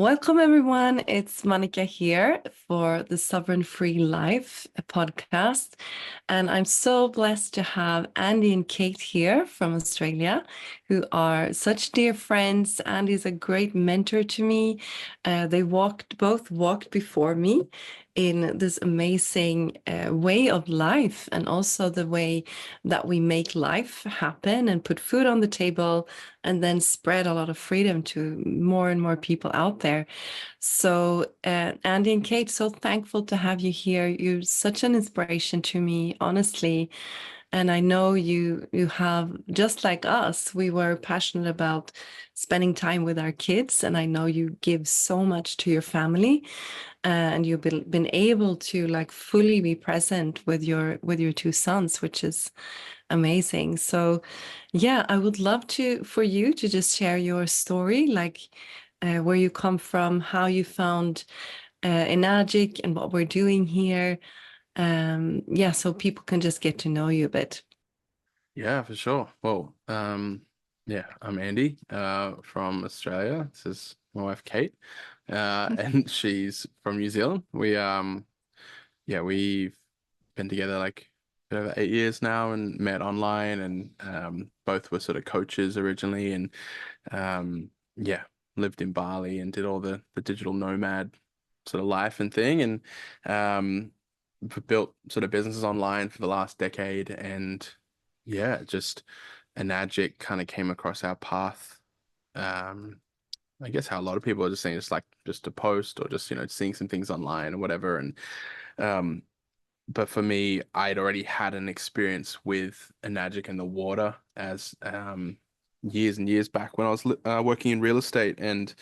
Welcome, everyone. It's Maneka here for the Sovereign Free Life podcast. And I'm so blessed to have Andy and Kate here from Australia, who are such dear friends. Andy's a great mentor to me. They both walked before me in this amazing way of life, and also the way that we make life happen and put food on the table and then spread a lot of freedom to more and more people out there. So, Andy and Kate, so thankful to have you here. You're such an inspiration to me, honestly. And I know you have, just like us, we were passionate about spending time with our kids, and I know you give so much to your family, and you've been able to like fully be present with your two sons, which is amazing. So, yeah, I would love to for you to just share your story, like where you come from, how you found Enagic and what we're doing here. Yeah, so people can just get to know you a bit. Yeah, for sure. Well, yeah, I'm Andy, from Australia. This is my wife Kate, and she's from New Zealand. Yeah, we've been together like over 8 years now, and met online, and both were sort of coaches originally, and yeah, lived in Bali and did all the digital nomad sort of life and thing, and um, built sort of businesses online for the last decade, and yeah, just Enagic kind of came across our path. Um, I guess how a lot of people are just saying, just like just to post or just seeing some things online or whatever, and um, but for me, I'd already had an experience with Enagic in the water as years and years back when I was working in real estate, and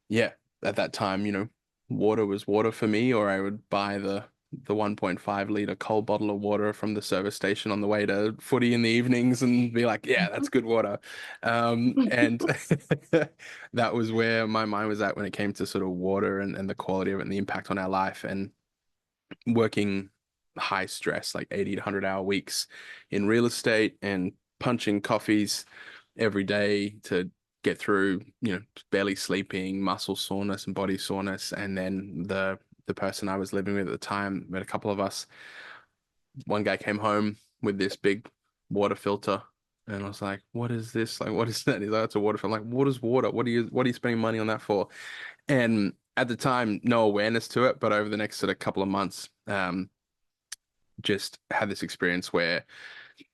yeah, at that time, water was water for me, or I would buy the 1.5 liter cold bottle of water from the service station on the way to footy in the evenings and be like, yeah, that's good water. And that was where my mind was at when it came to sort of water and the quality of it and the impact on our life, and working high stress, like 80 to 100 hour weeks in real estate and punching coffees every day to get through, barely sleeping, muscle soreness and body soreness. And then the person I was living with at the time, met a couple of us. One guy came home with this big water filter. And I was like, what is this? Like, what is that? He's like, it's a water filter. I'm like, what is water? What are you spending money on that for? And at the time, no awareness to it, but over the next sort of couple of months, just had this experience where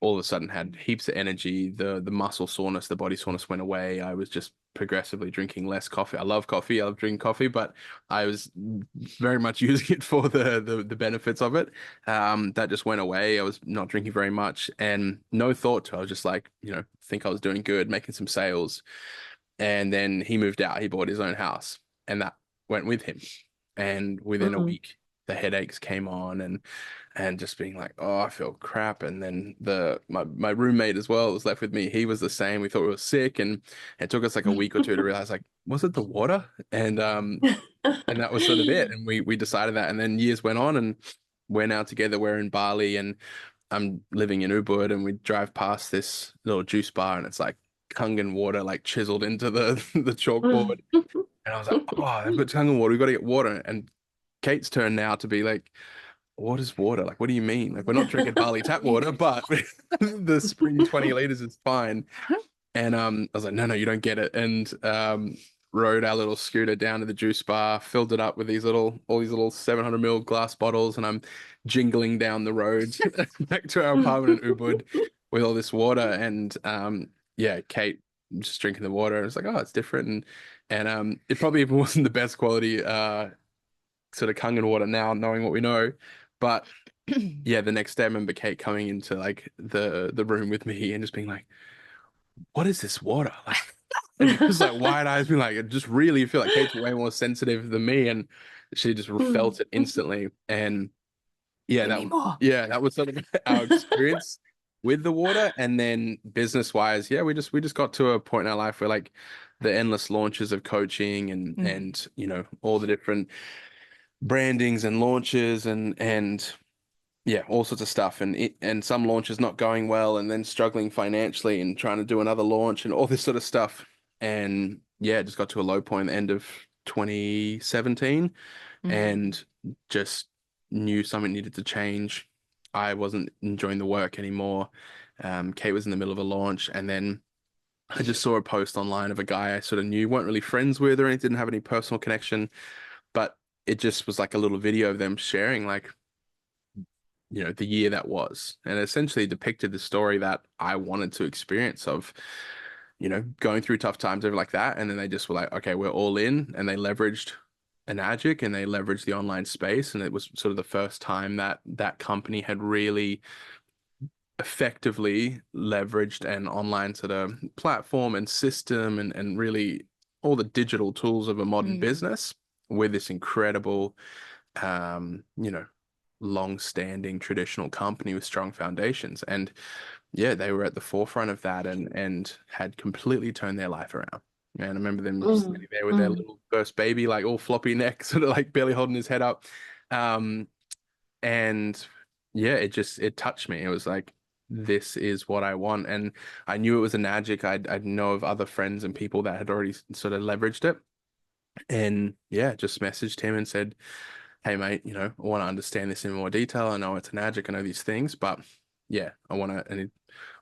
all of a sudden had heaps of energy. The muscle soreness, the body soreness went away. I was just progressively drinking less coffee. I love coffee. I love drinking coffee, but I was very much using it for the benefits of it. That just went away. I was not drinking very much, and no thought to it. I was just like, think I was doing good, making some sales. And then he moved out. He bought his own house, and that went with him. And within a Mm, week, the headaches came on, and just being like, oh, I feel crap. And then my roommate as well was left with me. He was the same. We thought we were sick, and it took us like a week or two to realize, like, was it the water? And that was sort of it. And we decided that. And then years went on, and we're now together. We're in Bali, and I'm living in Ubud, and we drive past this little juice bar, and it's like Kangen water like chiseled into the chalkboard. And I was like, oh, they've got Kangen water. We've got to get water. And Kate's turn now to be like, what is water? Like, what do you mean? Like, we're not drinking Bali tap water, but the spring 20 liters is fine. And I was like, no, no, you don't get it. And rode our little scooter down to the juice bar, filled it up with all these little 700 ml glass bottles, and I'm jingling down the road back to our apartment in Ubud with all this water. And yeah, Kate just drinking the water. And it's like, oh, it's different. And it probably even wasn't the best quality sort of Kangen water now, knowing what we know. But yeah, the next day I remember Kate coming into like the room with me and just being like, what is this water? Like, and just like wide eyes being like, I just really feel like Kate's way more sensitive than me, and she just felt it instantly. And yeah, Give me more. that was sort of our experience with the water. And then business wise, yeah, we just got to a point in our life where like the endless launches of coaching Mm, and all the different brandings and launches and yeah, all sorts of stuff, and some launches not going well, and then struggling financially and trying to do another launch and all this sort of stuff. And yeah, it just got to a low point at the end of 2017 and just knew something needed to change. I wasn't enjoying the work anymore. Kate was in the middle of a launch, and then I just saw a post online of a guy I sort of knew, weren't really friends with or anything, didn't have any personal connection, but it just was like a little video of them sharing like, the year that was, and essentially depicted the story that I wanted to experience of, going through tough times over like that. And then they just were like, okay, we're all in, and they leveraged Enagic and they leveraged the online space. And it was sort of the first time that that company had really effectively leveraged an online sort of platform and system and really all the digital tools of a modern business with this incredible, long-standing traditional company with strong foundations. And yeah, they were at the forefront of that and had completely turned their life around. And I remember them just sitting there with their little first baby, like all floppy neck, sort of like barely holding his head up. And yeah, it touched me. It was like, this is what I want. And I knew it was a magic. I'd know of other friends and people that had already sort of leveraged it. And yeah, just messaged him and said, hey mate, I want to understand this in more detail. I know it's an magic, I know these things, but yeah, I want to. And he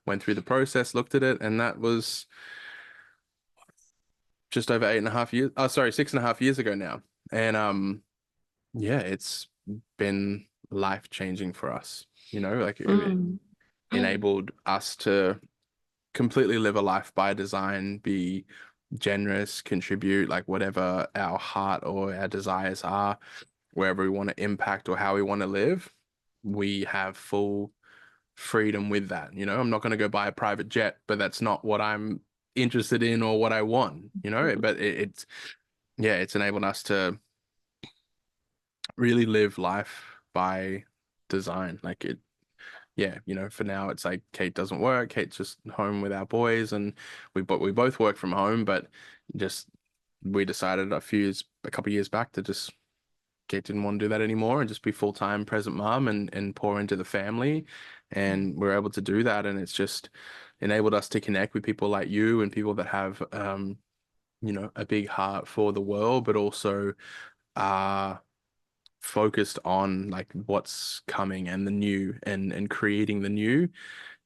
went through the process, looked at it, and that was just over 8.5 years. Oh, sorry, 6.5 years ago now. And yeah, it's been life changing for us. Like it enabled us to completely live a life by design, be generous, contribute, like whatever our heart or our desires are, wherever we want to impact or how we want to live, we have full freedom with that. I'm not going to go buy a private jet, but that's not what I'm interested in or what I want, but it's enabled us to really live life by design. Like it, yeah, for now it's like Kate doesn't work. Kate's just home with our boys, and we both work from home, but just we decided a couple of years back to just Kate didn't want to do that anymore and just be full-time present mom and pour into the family. And we're able to do that. And it's just enabled us to connect with people like you and people that have, a big heart for the world, but also are focused on like what's coming and the new and creating the new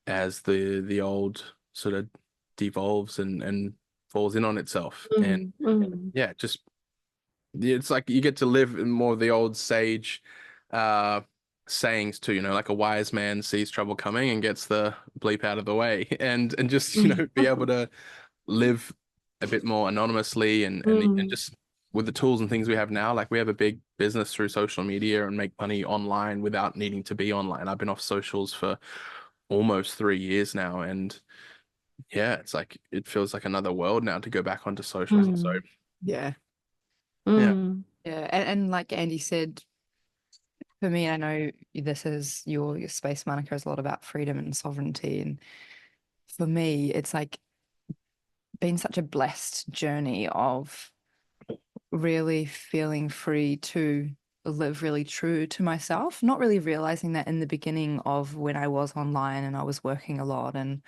as the old sort of devolves and falls in on itself. And yeah, just it's like you get to live in more of the old sage uh sayings too, like a wise man sees trouble coming and gets the bleep out of the way and just be able to live a bit more anonymously and just with the tools and things we have now, like we have a big business through social media and make money online without needing to be online. I've been off socials for almost 3 years now, and yeah, it's like it feels like another world now to go back onto socials. So Yeah. yeah. Yeah. And like Andy said, for me, I know this is your space, Monica, is a lot about freedom and sovereignty. And for me, it's like been such a blessed journey of really feeling free to live really true to myself, not really realizing that in the beginning of when I was online and I was working a lot. And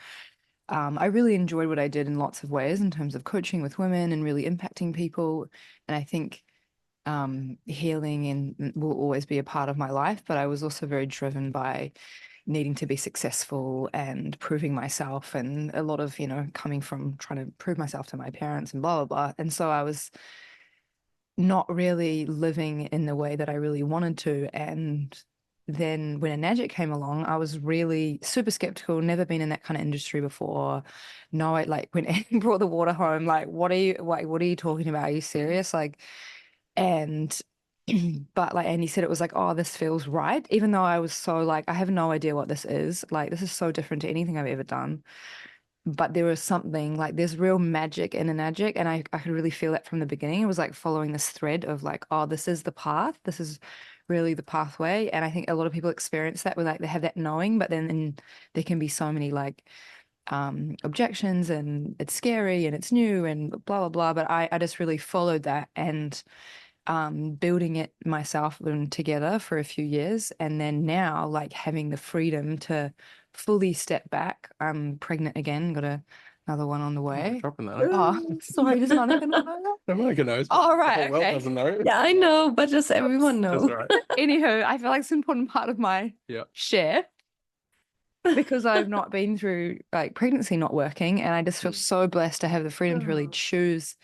I really enjoyed what I did in lots of ways in terms of coaching with women and really impacting people. And I think healing and will always be a part of my life, but I was also very driven by needing to be successful and proving myself, and a lot of, coming from trying to prove myself to my parents and blah, blah, blah. And so I was not really living in the way that I really wanted to. And then when Enagic came along, I was really super skeptical, never been in that kind of industry before. No, like when Andy brought the water home, like, what are you talking about? Are you serious? Like, and but like Andy said, it was like, oh, this feels right. Even though I was so like, I have no idea what this is. Like, this is so different to anything I've ever done. But there was something like there's real magic in Enagic, and I could really feel that from the beginning. It was like following this thread of like, oh, this is the path. This is really the pathway. And I think a lot of people experience that with like they have that knowing, but then there can be so many like objections, and it's scary and it's new and blah blah blah. But I just really followed that and building it myself and together for a few years. And then now, like having the freedom to fully step back. I'm pregnant again, got a another one on the way. Dropping that. Oh, sorry, does Monica not know that? No, Monica knows. Oh, The right, whole world okay. doesn't know. Yeah, I know, but just everyone That's knows. all right. Anywho, I feel like it's an important part of my Yeah. share because I've not been through like pregnancy not working, and I just feel so blessed to have the freedom to really choose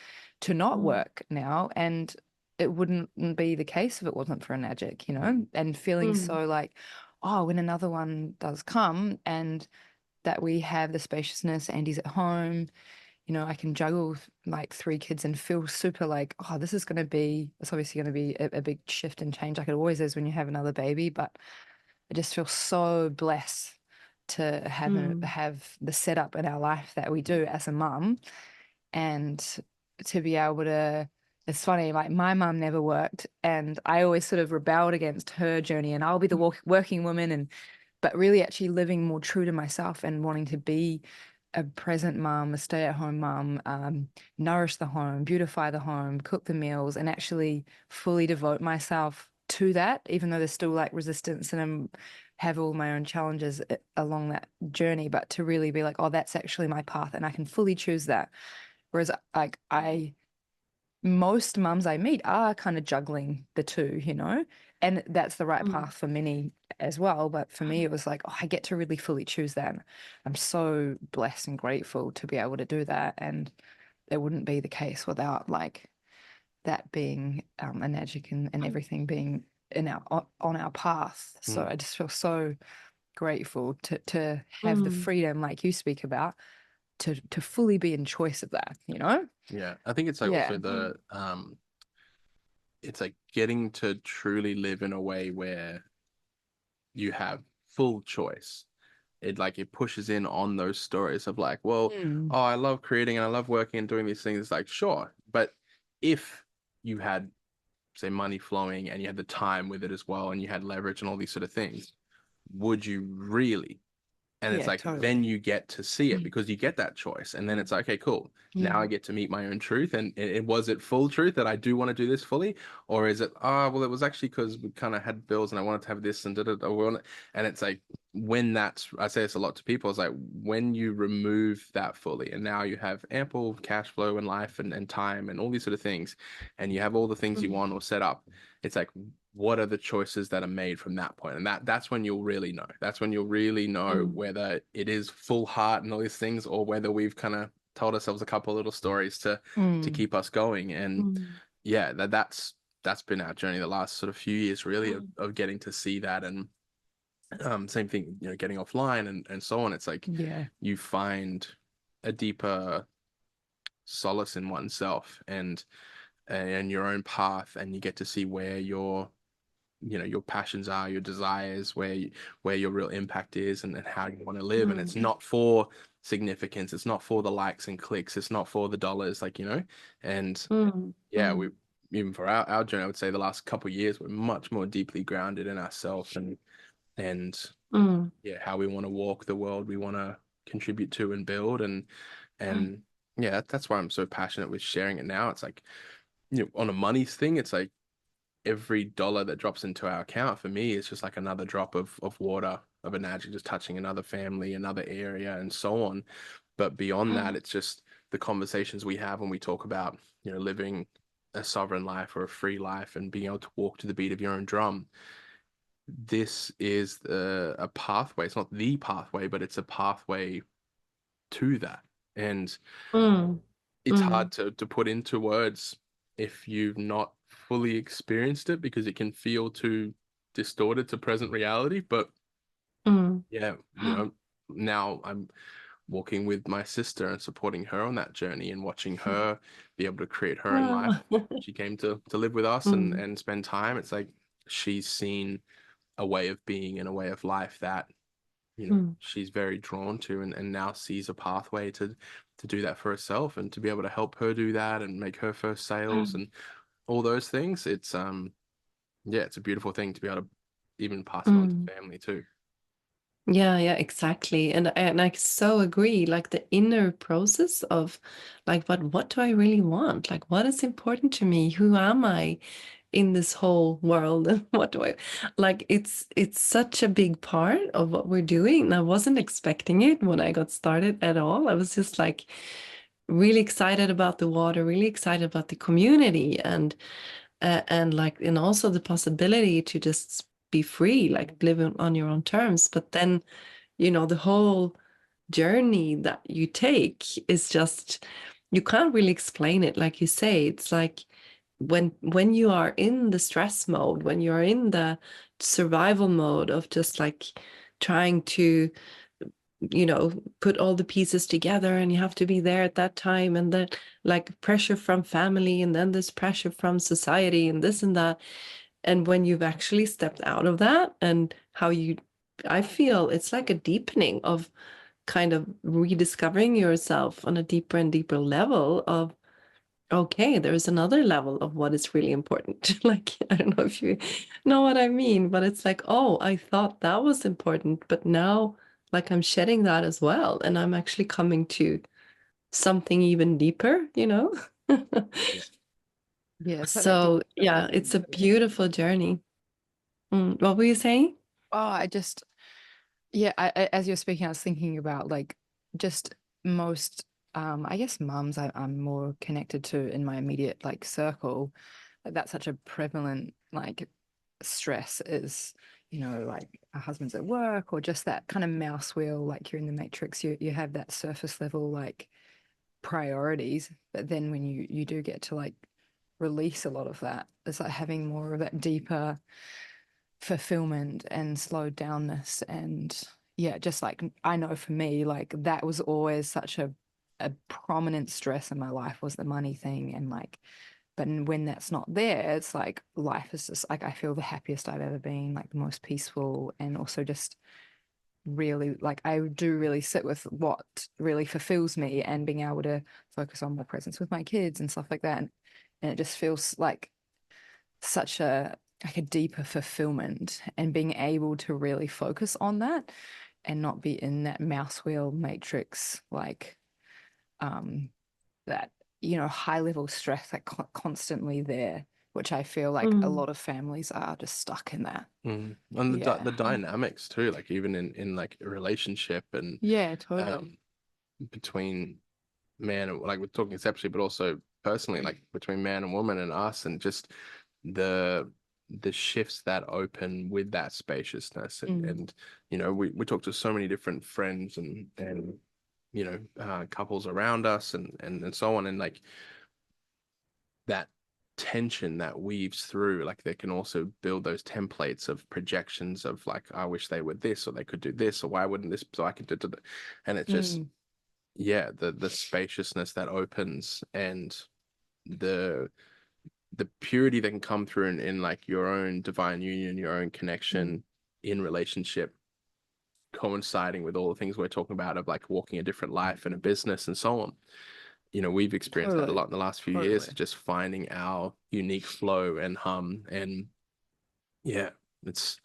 to not work now. And it wouldn't be the case if it wasn't for a Enagic, you know, and feeling so like, oh, when another one does come and that we have the spaciousness, Andy's at home, you know, I can juggle like 3 kids and feel super like, oh, this is going to be, it's obviously going to be a big shift and change like it always is when you have another baby. But I just feel so blessed to have the setup in our life that we do as a mum, and to be able to, it's funny, like my mum never worked and I always sort of rebelled against her journey, and I'll be the working woman, and but really actually living more true to myself and wanting to be a present mum, a stay-at-home mum, nourish the home, beautify the home, cook the meals, and actually fully devote myself to that, even though there's still like resistance and have all my own challenges along that journey, but to really be like, oh, that's actually my path and I can fully choose that. Whereas like most mums I meet are kind of juggling the two, you know, and that's the right path for many as well. But for me, it was like, oh, I get to really fully choose that. I'm so blessed and grateful to be able to do that. And it wouldn't be the case without like that being a magic and everything being in our on our path. So I just feel so grateful to have the freedom, like you speak about, to fully be in choice of that, you know? Yeah. I think it's like Yeah. also the it's like getting to truly live in a way where you have full choice. It pushes in on those stories of like, well, oh, I love creating and I love working and doing these things. It's like, sure, but if you had, say, money flowing and you had the time with it as well and you had leverage and all these sort of things, would you really? And it's Yeah, like, totally. then you get to see it because you get that choice. And then it's like, okay, cool. Now I get to meet my own truth. And was it full truth that I do want to do this fully? Or is it, well, it was actually because we kind of had bills and I wanted to have this and and it's like, I say this a lot to people, it's like when you remove that fully and now you have ample cash flow and life and time and all these sort of things, and you have all the things you want or set up, it's like, what are the choices that are made from that point? And that's when you'll really know. That's when you'll really know whether it is full heart and all these things, or whether we've kind of told ourselves a couple of little stories to keep us going. And yeah, that's been our journey the last sort of few years, really, of getting to see that. And same thing, you know, getting offline and so on. It's like you find a deeper solace in oneself and your own path, and you get to see where your passions are, your desires, where your real impact is, and how you want to live. And it's not for significance, it's not for the likes and clicks, it's not for the dollars, like, you know. And yeah, we, even for our journey, I would say the last couple of years, we're much more deeply grounded in ourselves and yeah, how we want to walk the world we want to contribute to and build. And yeah, that's why I'm so passionate with sharing it now. It's like, you know, on a money thing, it's like every dollar that drops into our account for me is just like another drop of water, of an energy, just touching another family, another area, and so on. But beyond that, it's just the conversations we have when we talk about, you know, living a sovereign life or a free life and being able to walk to the beat of your own drum. This is a pathway. It's not the pathway, but it's a pathway to that. And it's hard to put into words if you've not fully experienced it, because it can feel too distorted to present reality. But yeah, you know, now I'm walking with my sister and supporting her on that journey and watching her be able to create her own life. She came to live with us and spend time. It's like she's seen a way of being and a way of life that, you know, she's very drawn to, and now sees a pathway to do that for herself, and to be able to help her do that and make her first sales and all those things. It's yeah, it's a beautiful thing to be able to even pass it on to family too. Yeah, exactly. And I so agree. Like the inner process of like, what do I really want? Like, what is important to me? Who am I? in this whole world? And what do I like? It's such a big part of what we're doing. And I wasn't expecting it when I got started at all. I was just like really excited about the water, really excited about the community, and like, and also the possibility to just be free, like live on your own terms. But then, the whole journey that you take is just, you can't really explain it. Like you say, it's like when you are in the stress mode, when you're in the survival mode of just like trying to put all the pieces together, and you have to be there at that time, and then like pressure from family, and then there's pressure from society and this and that. And when you've actually stepped out of that, and I feel it's like a deepening of kind of rediscovering yourself on a deeper and deeper level of, okay, there's another level of what is really important. Like, I don't know if you know what I mean, but it's like, oh, I thought that was important, but now like I'm shedding that as well. And I'm actually coming to something even deeper, Yeah, it's like that So yeah, deep. it's a beautiful journey. What were you saying? Oh, yeah, as you're speaking, I was thinking about like just most, I guess mums I'm more connected to in my immediate like circle. Like that's such a prevalent like stress is, like our husband's at work, or just that kind of mouse wheel, like you're in the matrix, you have that surface level like priorities, but then when you do get to like release a lot of that, it's like having more of that deeper fulfillment and slowed downness. And yeah, just like I know for me, like that was always such a prominent stress in my life, was the money thing. And like, but when that's not there, it's like life is just like I feel the happiest I've ever been, like the most peaceful, and also just really like I do really sit with what really fulfills me, and being able to focus on my presence with my kids and stuff like that. And it just feels like such a like a deeper fulfillment, and being able to really focus on that and not be in that mouse wheel matrix, like um that high level stress, like constantly there, which I feel like a lot of families are just stuck in that. And Yeah, the dynamics too, like even in like a relationship and yeah, totally. between man and, like we're talking conceptually, but also personally, like between man and woman and us, and just the shifts that open with that spaciousness. And we talk to so many different friends and couples around us and so on, and like that tension that weaves through, like they can also build those templates of projections of like, I wish they were this, or they could do this, or why wouldn't this, so I could do that. And it's just yeah, the spaciousness that opens, and the purity that can come through in like your own divine union, your own connection in relationship, coinciding with all the things we're talking about of like walking a different life and a business and so on. We've experienced that a lot in the last few years, just finding our unique flow and hum. And yeah, it's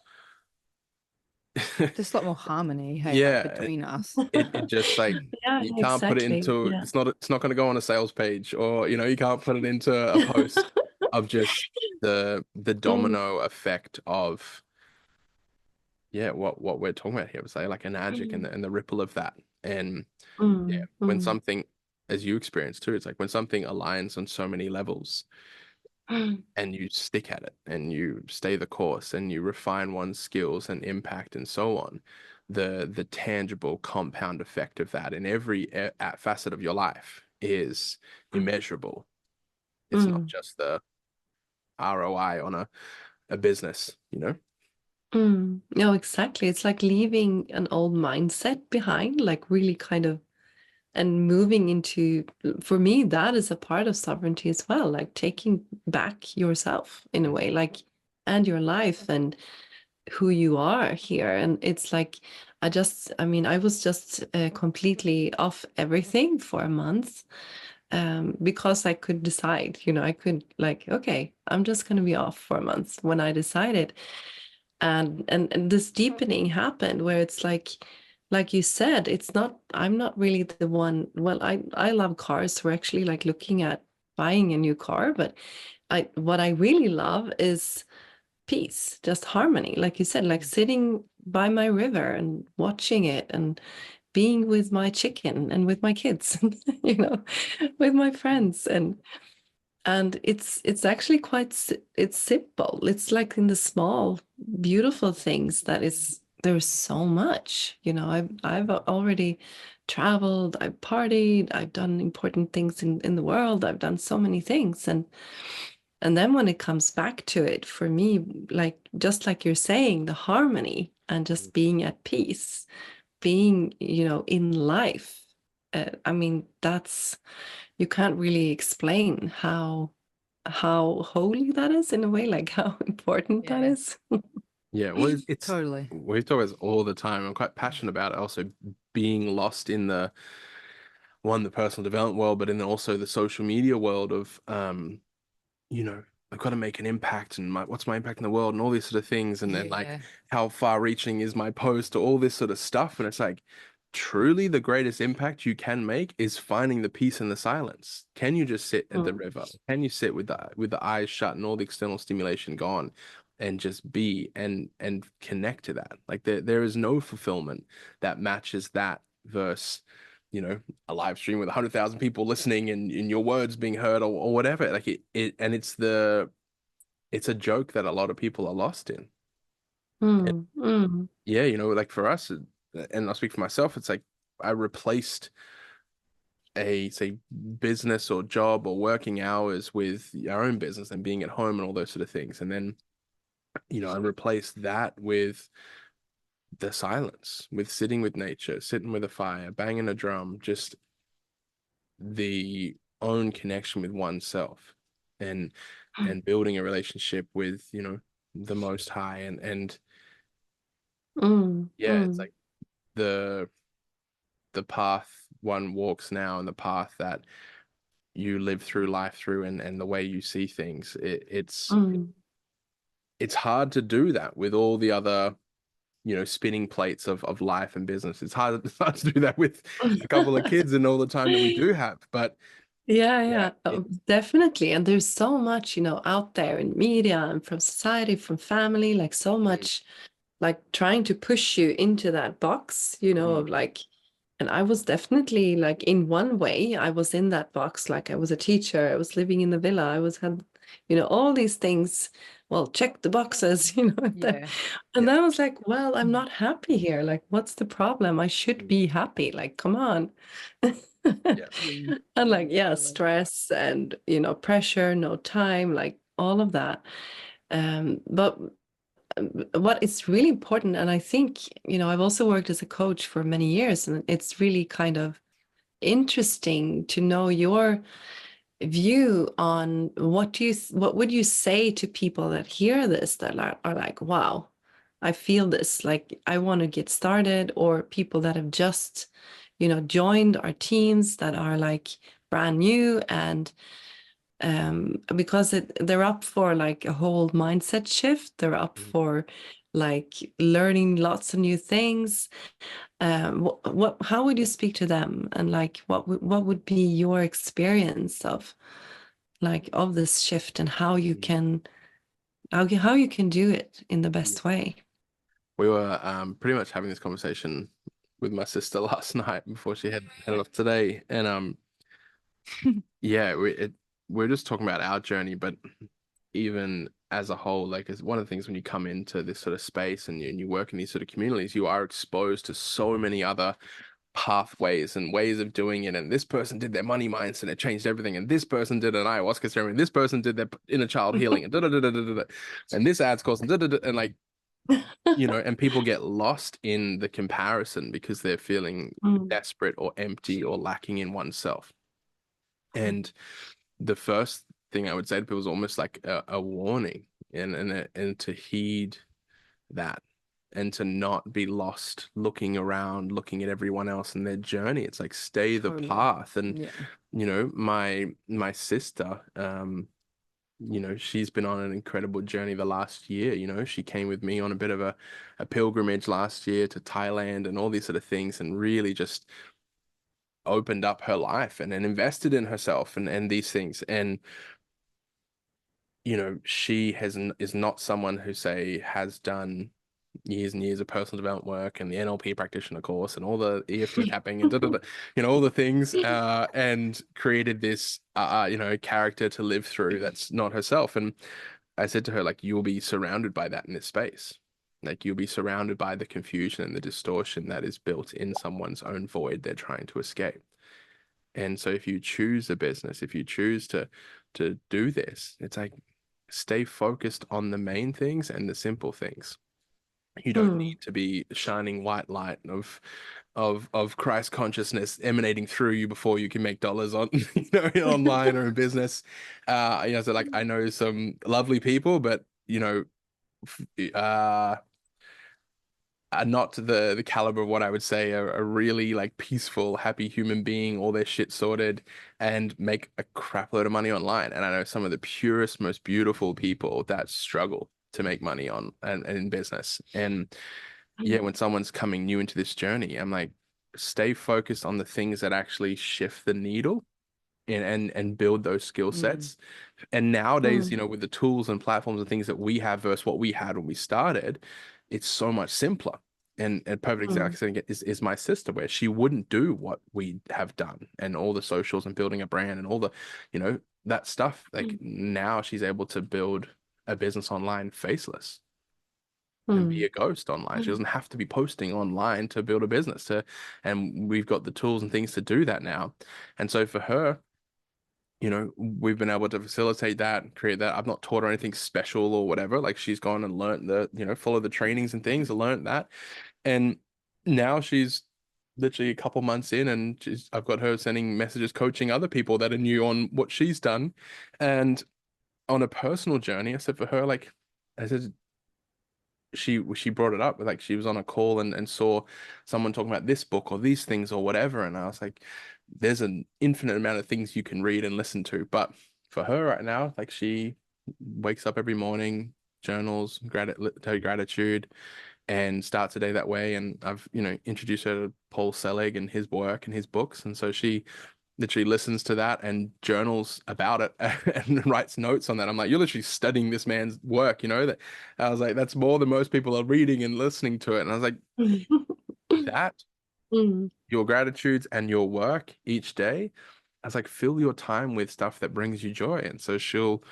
Just a lot more harmony, hey, yeah, like between us. it just like Yeah, you can't put it exactly. into, Yeah. it's not going to go on a sales page, or you can't put it into a post of just the domino effect of what we're talking about here, say like an magic and the ripple of that. And yeah, when something, as you experience too, it's like when something aligns on so many levels, and you stick at it and you stay the course and you refine one's skills and impact and so on, the tangible compound effect of that in every facet of your life is immeasurable. It's not just the ROI on a business. No, exactly. It's like leaving an old mindset behind, like really kind of, and moving into, for me, that is a part of sovereignty as well, like taking back yourself in a way, like, and your life and who you are here. And it's like, I was just completely off everything for a month, because I could decide, I could like, okay, I'm just going to be off for a month when I decided. And this deepening happened where it's like you said, I'm not really the one. Well, I love cars. We're actually like looking at buying a new car, but what I really love is peace, just harmony. Like you said, like sitting by my river and watching it and being with my chicken and with my kids, you know, with my friends. And it's actually it's simple. It's like in the small, beautiful things that is there's so much. You know, I've already traveled, I've partied, I've done important things in the world, I've done so many things. And then when it comes back to it, for me, like just like you're saying, the harmony and just being at peace, being, you know, in life. I mean, that's you can't really explain how holy that is in a way, like how important that Yeah. is. Yeah, well, it's Totally. we talk about this all the time. I'm quite passionate about it, also being lost in the personal development world, but in also the social media world of you know, I've got to make an impact, and what's my impact in the world, and all these sort of things, and then like Yeah. how far reaching is my post, or all this sort of stuff. And it's like, truly the greatest impact you can make is finding the peace in the silence. Can you just sit at the Mm, river? Can you sit with the eyes shut and all the external stimulation gone, and just be and connect to that? Like there is no fulfillment that matches that verse, you know, a live stream with 100,000 people listening and your words being heard, or whatever. Like and it's a joke that a lot of people are lost in. And mm, mm, yeah, you know, like for us, and I'll speak for myself, it's like I replaced a say business or job or working hours with our own business and being at home and all those sort of things. And then, you know, I replaced that with the silence, with sitting with nature, sitting with a fire, banging a drum, just the own connection with oneself, and building a relationship with, you know, the Most High. And yeah, it's mm, like the path one walks now, and the path that you live through life through, and the way you see things, mm. it's hard to do that with all the other, you know, spinning plates of life and business. It's hard to do that with a couple of kids and all the time that we do have. But Yeah, yeah, yeah, oh, definitely. And there's so much, you know, out there in media and from society, from family, like so mm, much, like trying to push you into that box, you know, mm, of like, and I was definitely like in one way, I was in that box. Like I was a teacher, I was living in the villa, had, you know, all these things. Well, check the boxes, you know, Yeah. and yeah, then I was like, well, I'm Mm. not happy here. Like, what's the problem? I should mm, be happy. Like, come on. yeah, Yeah. And like, yeah, Totally. stress and, you know, pressure, no time, like all of that. But what is really important, and I think, you know, I've also worked as a coach for many years, and it's really kind of interesting to know your view on what would you say to people that hear this that are like, wow, I feel this, like I want to get started, or people that have just, you know, joined our teams that are like brand new, and because they're up for like a whole mindset shift, they're up mm, for like learning lots of new things. How would you speak to them, and like what would be your experience of like of this shift, and how you mm, can how you can do it in the yeah. best way? We were pretty much having this conversation with my sister last night before she headed off today, and yeah, we're just talking about our journey, but even as a whole, like, it's one of the things when you come into this sort of space and you work in these sort of communities, you are exposed to so many other pathways and ways of doing it. And this person did their money mindset and it changed everything. And this person did an ayahuasca ceremony. And this person did their inner child healing and da da da da da da. And this adds course and da da da. And like, you know, and people get lost in the comparison because they're feeling Mm, desperate or empty or lacking in oneself. And the first thing I would say to people is almost like a warning, and to heed that, and to not be lost looking around, looking at everyone else and their journey. It's like stay the Totally. path. And Yeah. you know, my sister, you know, she's been on an incredible journey the last year. You know, she came with me on a bit of a pilgrimage last year to Thailand and all these sort of things, and really just opened up her life and invested in herself and these things. And she is not someone who, say, has done years and years of personal development work and the NLP practitioner course and all the EFT tapping and all the things, and created this, character to live through that's not herself. And I said to her, like, you'll be surrounded by that in this space. Like, you'll be surrounded by the confusion and the distortion that is built in someone's own void they're trying to escape. And so if you choose a business, if you choose to do this, it's like, stay focused on the main things and the simple things. You don't need to be shining white light of Christ consciousness emanating through you before you can make dollars on online or in business. So like, I know some lovely people, but are not to the caliber of what I would say a really like peaceful, happy human being, all their shit sorted, and make a crap load of money online. And I know some of the purest, most beautiful people that struggle to make money on and in business. And yeah, when someone's coming new into this journey, I'm like, stay focused on the things that actually shift the needle and build those skill sets. And nowadays, with the tools and platforms and things that we have versus what we had when we started, it's so much simpler. And a perfect example is my sister, where she wouldn't do what we have done and all the socials and building a brand and all the, that stuff. Like, now she's able to build a business online faceless and be a ghost online. She doesn't have to be posting online to build a business and we've got the tools and things to do that now. And so for her, we've been able to facilitate that and create that. I've not taught her anything special or whatever. Like, she's gone and learned follow the trainings and things, learned that. And now she's literally a couple months in, and I've got her sending messages, coaching other people that are new on what she's done. And on a personal journey, I said for her, like, I said, she brought it up, like, she was on a call and saw someone talking about this book or these things or whatever. And I was like, there's an infinite amount of things you can read and listen to. But for her right now, like, she wakes up every morning, journals, gratitude, and starts a day that way. And I've, introduced her to Paul Selig and his work and his books. And so she literally listens to that and journals about it and writes notes on that. I'm like, you're literally studying this man's work, that I was like, that's more than most people are reading and listening to it. And I was like, that your gratitudes and your work each day, I was like, fill your time with stuff that brings you joy. And so she'll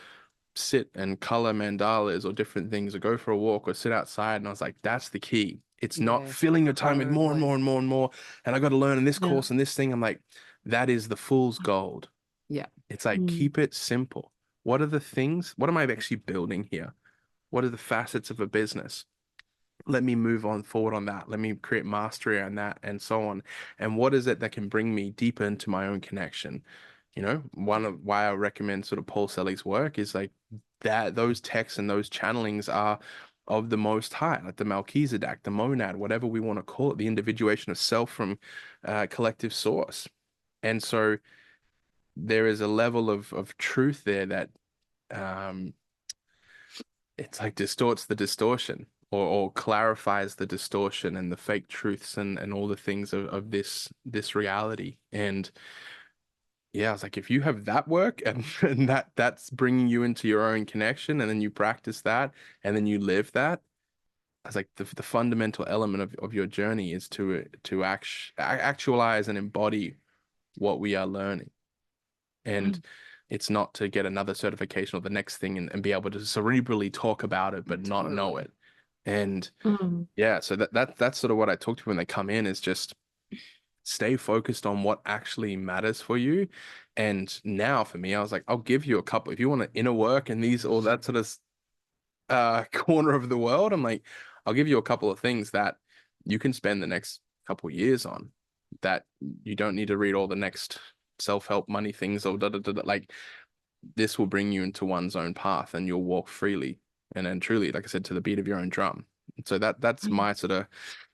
sit and color mandalas or different things, or go for a walk or sit outside. And I was like, that's the key. It's not filling your time with more and more and more and more. And I got to learn in this course and this thing. I'm like, that is the fool's gold. Yeah. It's like, keep it simple. What are the things? What am I actually building here? What are the facets of a business? Let me move on forward on that. Let me create mastery on that, and so on. And what is it that can bring me deeper into my own connection? One of why I recommend sort of Paul Selig's work is like that those texts and those channelings are of the Most High, like the Melchizedek, the monad, whatever we want to call it, the individuation of self from collective source. And so there is a level of truth there that it's like distorts the distortion, or clarifies the distortion and the fake truths and all the things of this reality. And yeah, I was like, if you have that work and that's bringing you into your own connection, and then you practice that and then you live that, I was like, the fundamental element of your journey is to actualize and embody what we are learning. And it's not to get another certification or the next thing and be able to cerebrally talk about it but not know it. And yeah, so that's sort of what I talk to when they come in, is just stay focused on what actually matters for you. And now for me, I was like, I'll give you a couple. If you want to inner work and these all that sort of corner of the world, I'm like, I'll give you a couple of things that you can spend the next couple of years on, that you don't need to read all the next self-help money things or like, this will bring you into one's own path and you'll walk freely and then truly, like I said, to the beat of your own drum. So that's my sort of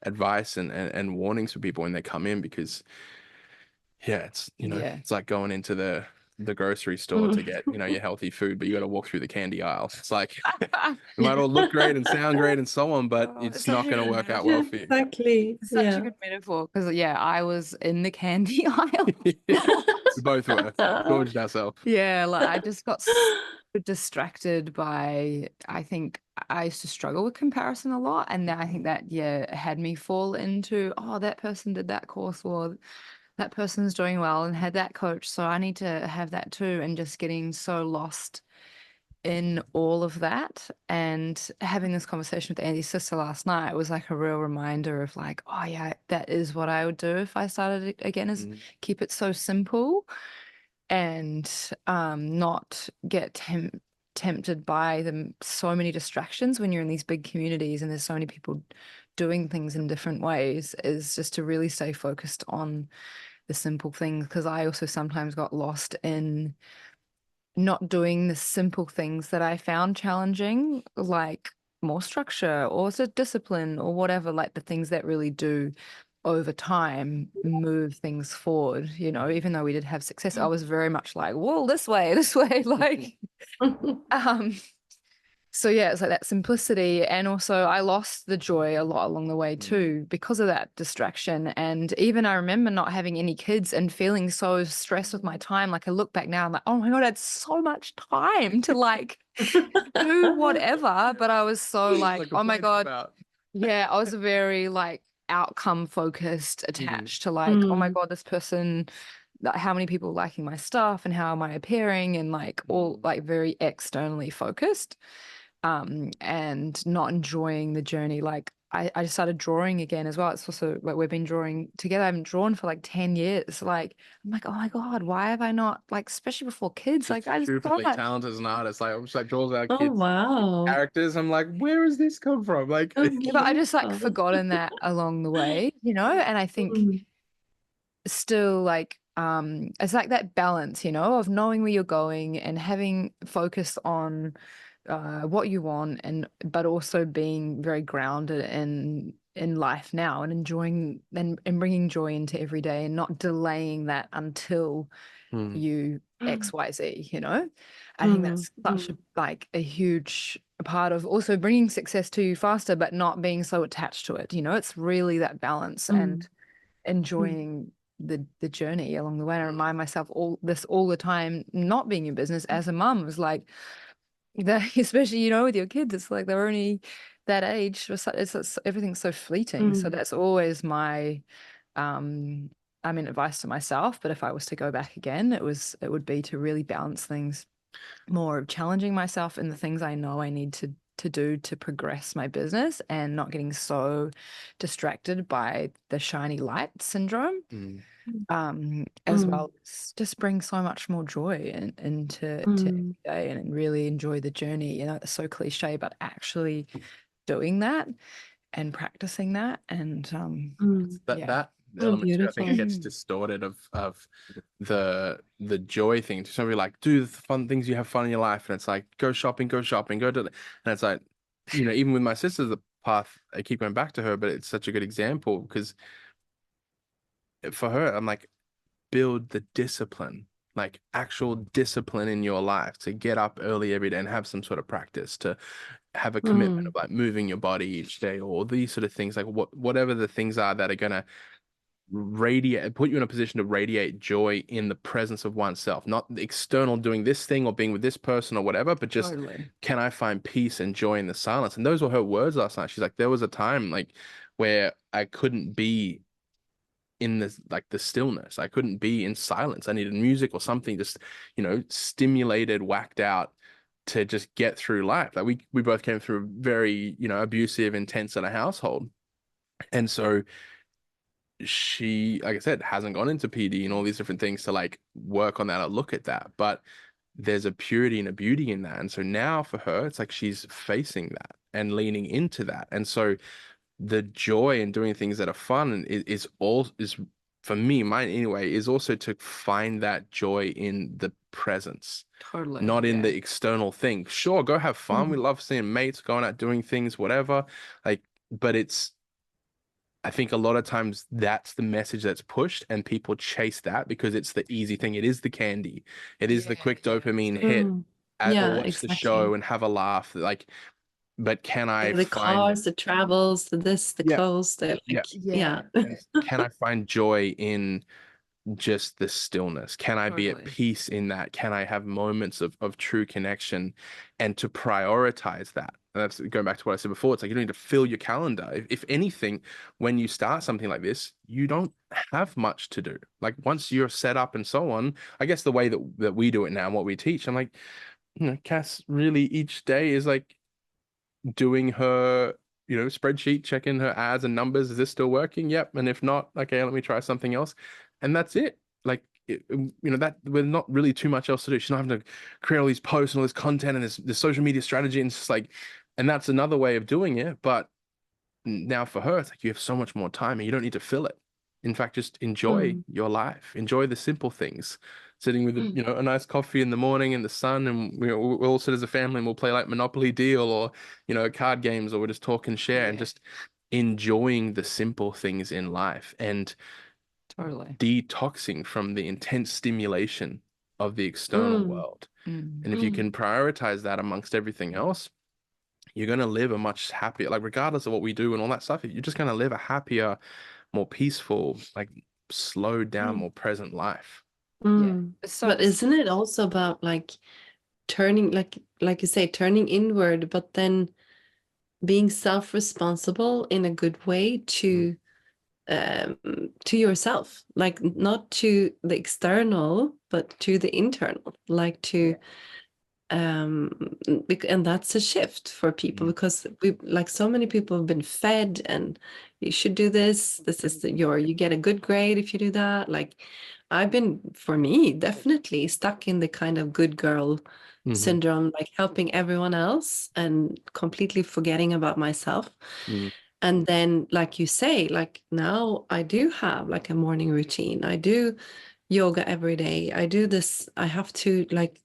advice and warnings for people when they come in, because yeah, it's it's like going into the the grocery store to get, you know, your healthy food, but you got to walk through the candy aisle. It's like it might all look great and sound great and so on, but Oh, it's it's such not a going to good work out metaphor. well for you. Exactly. It's such a Yeah. good metaphor because yeah, I was in the candy aisle. We both were gorged ourselves. Yeah, like I just got so distracted by, I think I used to struggle with comparison a lot. And then I think that, yeah, had me fall into, oh, that person did that course, or that person's doing well and had that coach. So I need to have that too. And just getting so lost in all of that. And having this conversation with Andy's sister last night was like a real reminder of like, oh, yeah, that is what I would do if I started it again, is keep it so simple and not get tempted by so many distractions when you're in these big communities and there's so many people doing things in different ways, is just to really stay focused on the simple things. Because I also sometimes got lost in not doing the simple things that I found challenging, like more structure or discipline or whatever, like the things that really do over time move things forward. You know, even though we did have success, I was very much like, whoa, this way, like so yeah, it's like that simplicity. And also I lost the joy a lot along the way too because of that distraction. And even I remember not having any kids and feeling so stressed with my time. Like I look back now, I'm like, oh my God, I had so much time to like do whatever. But I was so like oh my God. Yeah, I was very like outcome focused, attached to like, oh my God, this person, how many people liking my stuff and how am I appearing, and like all like very externally focused. And not enjoying the journey. Like I just started drawing again as well. It's also like we've been drawing together. I haven't drawn for like 10 years. Like I'm like, oh my God, why have I not, like, especially before kids? Like I just Stupidly thought, talented as an artist. Like I'm just like draws out Oh, kids wow. characters. I'm like, where has this come from? Like Oh, yeah, but I just like beautiful. forgotten that along the way, you know? And I think still like it's like that balance, you know, of knowing where you're going and having focus on what you want, and but also being very grounded in life now and enjoying and bringing joy into every day and not delaying that until you XYZ, you know. I think that's such a, like a huge part of also bringing success to you faster, but not being so attached to it, you know. It's really that balance and enjoying the journey along the way. And I remind myself all the time, not being in business as a mum was like that, especially, you know, with your kids, it's like they're only that age. It's everything's so fleeting. So that's always my I mean, advice to myself. But if I was to go back again, it would be to really balance things more, of challenging myself in the things I know I need to do to progress my business, and not getting so distracted by the shiny light syndrome. As well as just bring so much more joy into every day, and really enjoy the journey. You know, it's so cliche, but actually doing that and practicing that, and that Oh, element too, I think it beautiful. gets distorted of the joy thing. To somebody like, do the fun things, you have fun in your life, and it's like go shopping, go to and it's like, you know, even with my sister, the path, I keep going back to her, but it's such a good example because for her, I'm like, build the discipline, like actual discipline in your life to get up early every day and have some sort of practice, to have a commitment of like moving your body each day, or these sort of things, like whatever the things are that are gonna put you in a position to radiate joy in the presence of oneself, not the external doing this thing or being with this person or whatever, but just can I find peace and joy in the silence? And those were her words last night. She's like, there was a time like where I couldn't be in this, like the stillness. I couldn't be in silence. I needed music or something just, you know, stimulated, whacked out to just get through life. Like we both came through a very, you know, abusive, intense in a household. And so she, like I said, hasn't gone into PD and all these different things to like work on that or look at that. But there's a purity and a beauty in that. And so now for her, it's like she's facing that and leaning into that. And so the joy in doing things that are fun is for me, mine anyway, is also to find that joy in the presence, not in the external thing. Sure, go have fun. We love seeing mates going out doing things, whatever. Like, but it's I think a lot of times that's the message that's pushed, and people chase that because it's the easy thing. It is the candy. It is the quick dopamine hit, or Yeah, watch the show exactly. and have a laugh. Like, but can I The find, cars, the travels, the this, the yeah, clothes, the yeah, like, Yeah, yeah. can I find joy in just the stillness? Can I be at totally. peace in that? Can I have moments of true connection, and to prioritize that? And that's going back to what I said before. It's like you don't need to fill your calendar. If anything, when you start something like this, you don't have much to do. Like once you're set up and so on, I guess the way that we do it now and what we teach, I'm like, Cass really each day is like doing her, spreadsheet, checking her ads and numbers. Is this still working? Yep. And if not, okay, let me try something else. And that's it. Like, that with not really too much else to do. She's not having to create all these posts and all this content and this social media strategy. And it's just like, and that's another way of doing it. But now for her, it's like you have so much more time and you don't need to fill it. In fact, just enjoy Mm, your life, enjoy the simple things. Sitting with mm, a nice coffee in the morning in the sun, and we'll all sit as a family and we'll play like Monopoly Deal or card games, or we'll just talk and share and Yeah, just enjoying the simple things in life and totally. detoxing from the intense stimulation of the external mm, world. Mm. And if you mm, can prioritize that amongst everything else, you're going to live a much happier, like regardless of what we do and all that stuff, you're just going to live a happier, more peaceful, like slowed down, mm, more present life. Yeah. mm. It's so But isn't it also about like turning, like you say, turning inward, but then being self-responsible in a good way Mm, um to yourself, like not to the external, but to the internal, like to yeah. um and that's a shift for people mm, because we, like so many people have been fed and you should do this is you get a good grade if you do that. Like I've been, for me, definitely stuck in the kind of good girl mhm, syndrome, like helping everyone else and completely forgetting about myself. mm, And then, like you say, like now I do have like a morning routine. I do yoga every day. I do this. I have to like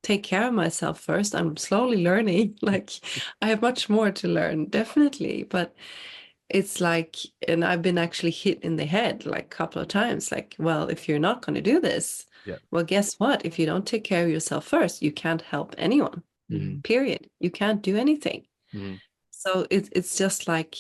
take care of myself first. I'm slowly learning. Like I have much more to learn, definitely. But it's like, and I've been actually hit in the head like a couple of times. Like, well, if you're not going to do this, yeah. well, guess what? If you don't take care of yourself first, you can't help anyone. Mm, Mm. Period. You can't do anything. mm, So it's just like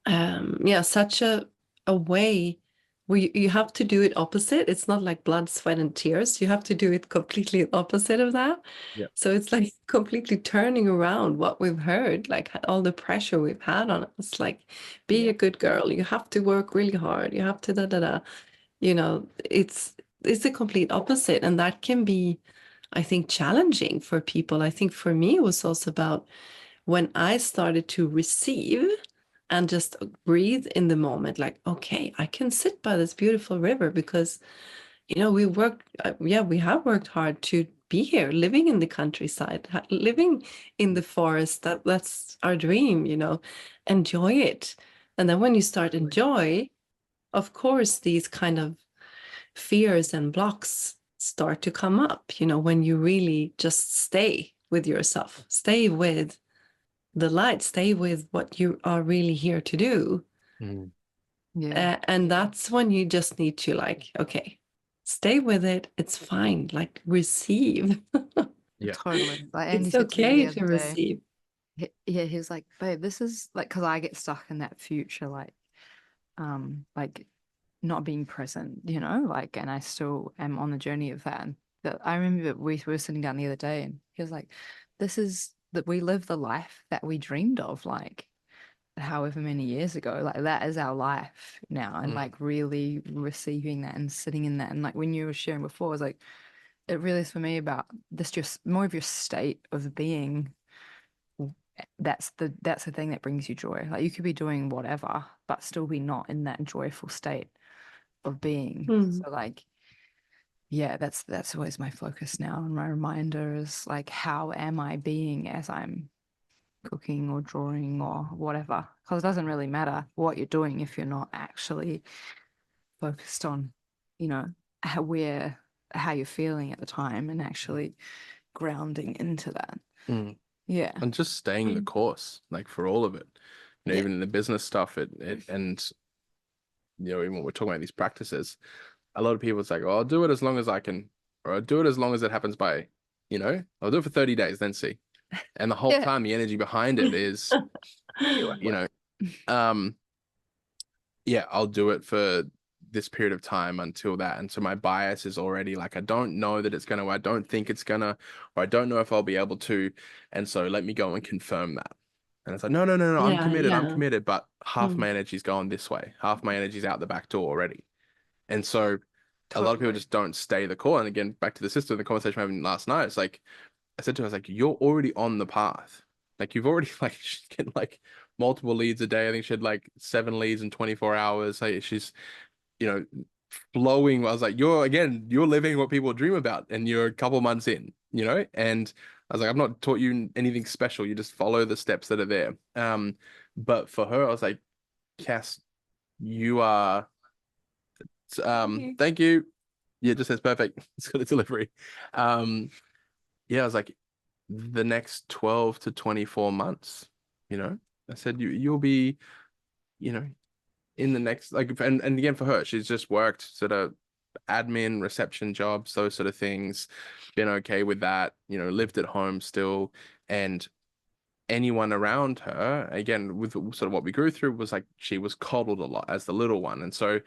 yeah, such a way where you have to do it opposite. It's not like blood, sweat, and tears. You have to do it completely opposite of that. yeah. So it's like completely turning around what we've heard, like all the pressure we've had on us. Like, be Yeah. a good girl. You have to work really hard. You have to da da da. You know, it's the complete opposite, and that can be, I think, challenging for people. I think for me, it was also about when I started to receive and just breathe in the moment, like, okay, I can sit by this beautiful river because, we worked, yeah, we have worked hard to be here, living in the countryside, living in the forest. That's our dream, enjoy it. And then when you start enjoy, of course, these kind of fears and blocks start to come up, when you really just stay with yourself, stay with the light, stay with what you are really here to do. Mm, Yeah. And that's when you just need to, like, okay, stay with it. It's fine. Like, receive. yeah. Totally. Like Andy It's said to me the okay other to day, receive. yeah, he was like, babe, this is like, because I get stuck in that future, like not being present, like, and I still am on the journey of that. And that I remember that we were sitting down the other day and he was like, this is that we live the life that we dreamed of, like however many years ago. Like that is our life now. And Mm, like really receiving that and sitting in that. And like when you were sharing before, I was like, it really is for me about this just more of your state of being. That's the thing that brings you joy. Like you could be doing whatever, but still be not in that joyful state of being. Mm, So like, yeah, that's always my focus now. And my reminder is like, how am I being as I'm cooking or drawing or whatever? Because it doesn't really matter what you're doing if you're not actually focused on, you know, how you're feeling at the time and actually grounding into that. mm. Yeah. And just staying the mm, course, like for all of it. You know, Yeah. even in the business stuff, and you know, even when we're talking about these practices, a lot of people, it's like, oh, I'll do it as long as I can, or I'll do it as long as it happens by, you know, I'll do it for 30 days, then see. And the whole Yeah. time, the energy behind it is, It won't you know, work. um, yeah, I'll do it for this period of time until that. And so my bias is already like, I don't know that it's gonna, I don't think it's gonna, or I don't know if I'll be able to. And so let me go and confirm that. And it's like, no, no, no, no, I'm Yeah, committed, I'm yeah. committed, but half Mm. my energy's going this way, half my energy's out the back door already. And so a lot of people Totally. just don't stay the core. And again, back to the sister, the conversation we were having last night, it's like, I said to her, I was like, you're already on the path. Like you've already like she's getting like multiple leads a day. I think she had like 7 leads in 24 hours. Like she's, you know, flowing. I was like, you're living what people dream about, and you're a couple months in, you know? And I was like, I've not taught you anything special. You just follow the steps that are there. But for her, I was like, Cass, you are thank you. Yeah, just says perfect. It's got a delivery. Um, yeah, I was like, the next 12 to 24 months, you know, I said you'll be, you know, in the next like and again for her, she's just worked sort of admin, reception jobs, those sort of things, been okay with that, you know, lived at home still. And anyone around her, again, with sort of what we grew through, was like she was coddled a lot as the little one. And so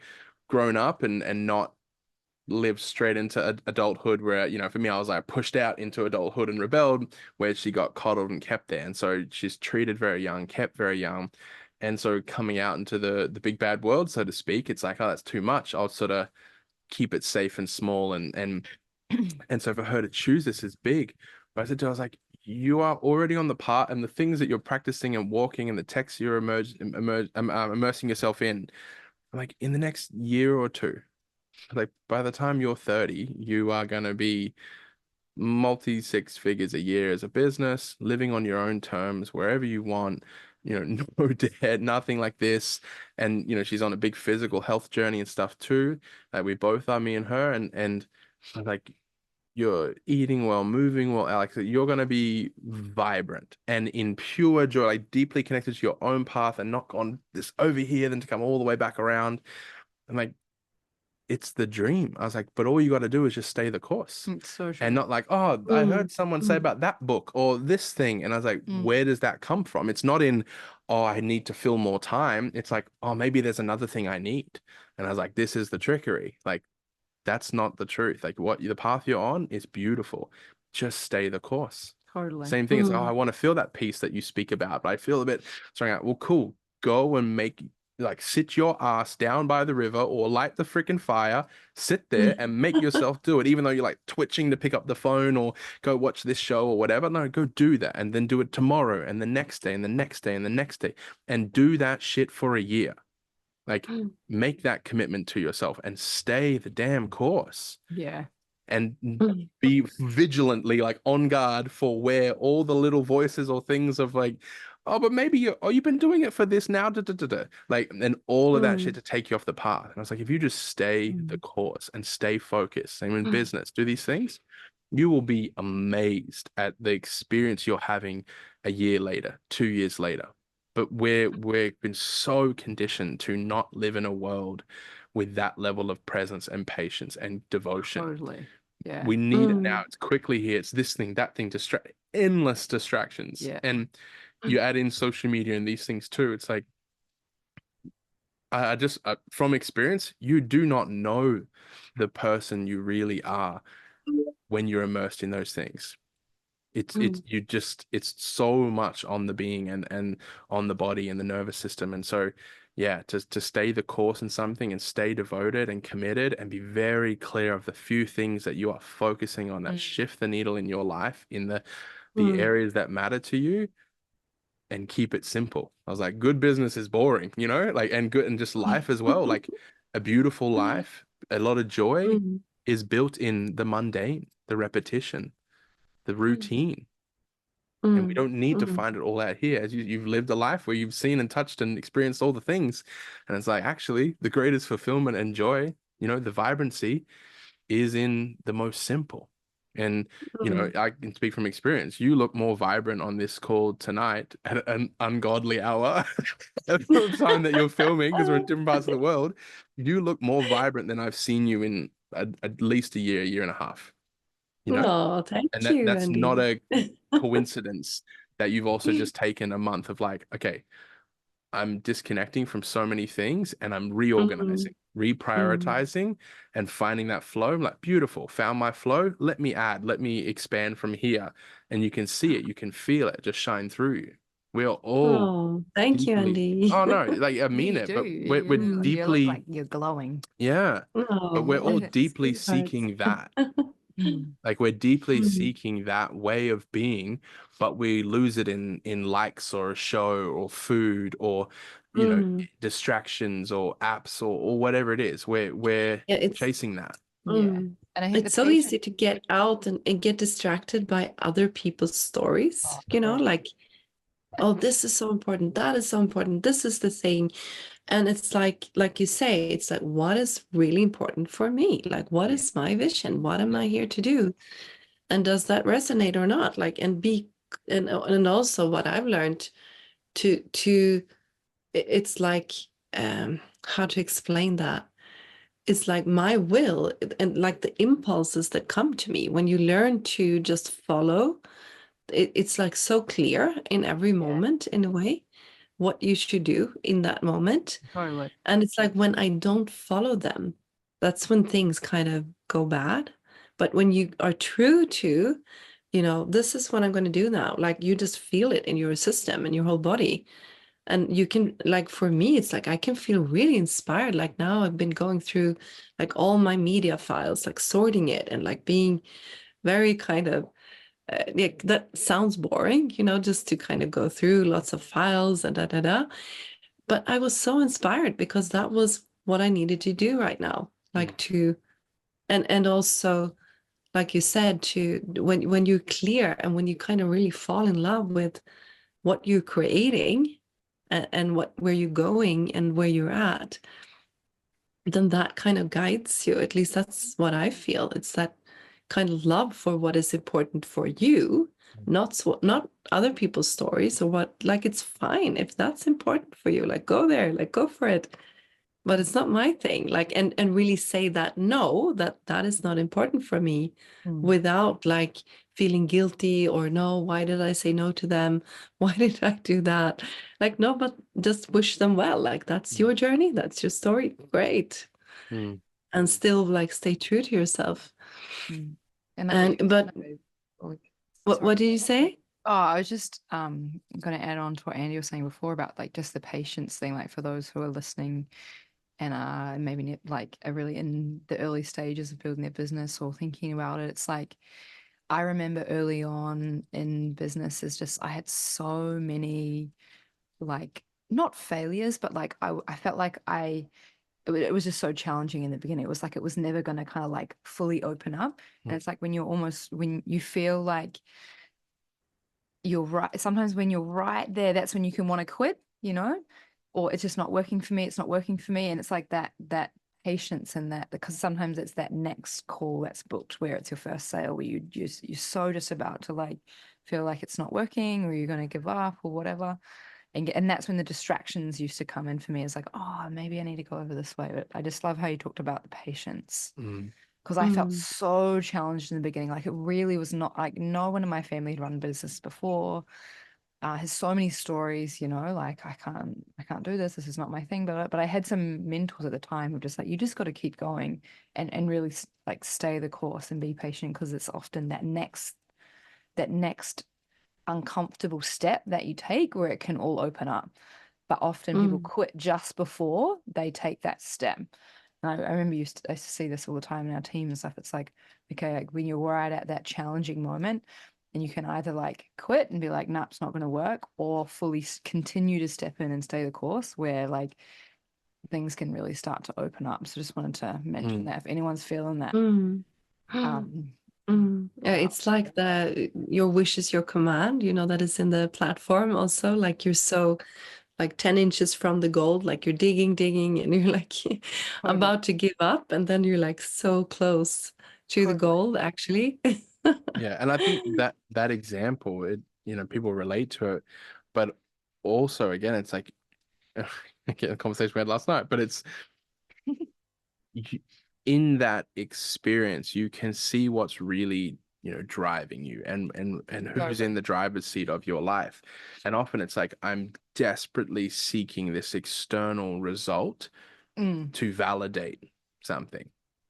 grown up and not lived straight into adulthood where, you know, for me, I was like pushed out into adulthood and rebelled, where she got coddled and kept there. And so she's treated very young, kept very young. And so coming out into the big bad world, so to speak, it's like, oh, that's too much. I'll sort of keep it safe and small. And so for her to choose this is big. But I said to her, I was like, you are already on the part, and the things that you're practicing and walking and the texts you're immersing yourself in, like in the next year or two, like by the time you're 30, you are going to be multi six figures a year as a business, living on your own terms, wherever you want, you know, no debt, nothing like this. And, you know, she's on a big physical health journey and stuff too. Like we both are, me and her. And like, you're eating well, moving well, Alex, you're going to be vibrant and in pure joy, like deeply connected to your own path and not on this over here, then to come all the way back around. And like, it's the dream. I was like, but all you got to do is just stay the course. It's so And true. not like, oh, I heard someone say about that book or this thing. And I was like, where does that come from? It's not in, oh, I need to fill more time. It's like, oh, maybe there's another thing I need. And I was like, this is the trickery. Like, that's not the truth. Like, what the path you're on is beautiful. Just stay the course. Totally. Same thing. It's like, oh, I want to feel that peace that you speak about, but I feel a bit strung out. Well, cool. Go and like sit your ass down by the river or light the freaking fire, sit there and make yourself do it, even though you're like twitching to pick up the phone or go watch this show or whatever. No, go do that and then do it tomorrow and the next day and the next day and the next day and do that shit for a year. Like, make that commitment to yourself and stay the damn course. Yeah. And be vigilantly like on guard for where all the little voices or things of like, oh, but maybe you've been doing it for this now, da, da, da, da. Like, and all of that shit to take you off the path. And I was like, if you just stay the course and stay focused, same in business, do these things, you will be amazed at the experience you're having a year later, 2 years later. But we've been so conditioned to not live in a world with that level of presence and patience and devotion. Totally. Yeah. We need it now. It's quickly here. It's this thing, that thing, endless distractions. Yeah. And you add in social media and these things too. It's like, I just, from experience, you do not know the person you really are when you're immersed in those things. It's so much on the being and on the body and the nervous system. And so, yeah, to stay the course in something and stay devoted and committed and be very clear of the few things that you are focusing on that shift the needle in your life in the areas that matter to you, and keep it simple. I was like, good business is boring, you know, like, and good, and just life as well. Like a beautiful life, a lot of joy is built in the mundane, the repetition, the routine. And we don't need to find it all out here. As you've lived a life where you've seen and touched and experienced all the things. And it's like, actually, the greatest fulfillment and joy, you know, the vibrancy is in the most simple. And, you know, I can speak from experience. You look more vibrant on this call tonight at an ungodly hour at the time that you're filming, because we're in different parts of the world. You look more vibrant than I've seen you in at least a year and a half, you know? Oh, thank And you, that's not Andy. a coincidence that you've also just taken a month of like, okay, I'm disconnecting from so many things and I'm reorganizing, reprioritizing, and finding that flow. I'm like, beautiful, found my flow. Let me add, let me expand from here. And you can see it, you can feel it just shine through you. We are all Oh, thank you, deeply, Andy. oh no, like I Yeah, mean you it, do. but You we're look deeply, like you're glowing. yeah, but we're all Oh, deeply sweetheart. seeking that. Mm. Like we're deeply Mm, seeking that way of being, but we lose it in likes or a show or food or, you know, mm. distractions or apps or whatever it is. We're Yeah, it's chasing that. Yeah. mm. And I think the It's so easy patient. to get out and get distracted by other people's stories, Oh, you know, God. like, oh, this is so important, that is so important, this is the thing. And it's like you say, it's like, what is really important for me? Like, what is my vision? What am I here to do? And does that resonate or not? Like, and also what I've learned to it's like how to explain that. It's like my will and like the impulses that come to me when you learn to just follow. It's like so clear in every moment in a way what you should do in that moment. Totally. And it's like when I don't follow them, that's when things kind of go bad. But when you are true to, you know, this is what I'm going to do now, like you just feel it in your system and your whole body. And you can, like, for me, it's like I can feel really inspired. Like now I've been going through like all my media files, like sorting it and like being very kind of, yeah, that sounds boring, you know, just to kind of go through lots of files and da da da. But I was so inspired because that was what I needed to do right now. Like to and also like you said, to when you're clear and when you kind of really fall in love with what you're creating and what where you're going and where you're at, then that kind of guides you. At least that's what I feel. It's that kind of love for what is important for you, not other people's stories or what. Like it's fine if that's important for you. Like go there, like go for it. But it's not my thing. Like and really say that no, that is not important for me, without like feeling guilty or no, why did I say no to them? Why did I do that? Like no, but just wish them well. Like that's your journey, that's your story. Great. Mm. And still like stay true to yourself. And And but what sorry. did you say? Oh, I was just going to add on to what Andy was saying before about like just the patience thing, like for those who are listening and maybe like are really in the early stages of building their business or thinking about it. It's like I remember early on in business is just I had so many like not failures, but like I felt like it was just so challenging in the beginning. It was like it was never going to kind of like fully open up. And it's like when you feel like you're right, sometimes when you're right there, that's when you can want to quit, you know, or it's just not working for me. It's not working for me. And it's like that patience and that, because sometimes it's that next call that's booked where it's your first sale where you're so just about to like feel like it's not working or you're going to give up or whatever. And that's when the distractions used to come in for me. It's like, oh, maybe I need to go over this way. But I just love how you talked about the patience because I felt so challenged in the beginning. Like it really was not like no one in my family had run business before. Has so many stories, you know, like I can't do this. This is not my thing. But I had some mentors at the time who were just like, you just got to keep going and really like stay the course and be patient because it's often that next uncomfortable step that you take where it can all open up. But often people quit just before they take that step. And I remember I used to see this all the time in our team and stuff. It's like, okay, like when you're right at that challenging moment, and you can either like quit and be like, nah, it's not going to work, or fully continue to step in and stay the course where like things can really start to open up. So just wanted to mention that if anyone's feeling that, Yeah, it's like your wish is your command, you know, that is in the platform also. Like you're so like 10 inches from the goal, like you're digging, and you're like about to give up, and then you're like so close to the goal, actually. Yeah, and I think that example, people relate to it, but also again, it's like again, the conversation we had last night, but it's you, in that experience, you can see what's really, driving you and who's in the driver's seat of your life. And often it's like I'm desperately seeking this external result to validate something.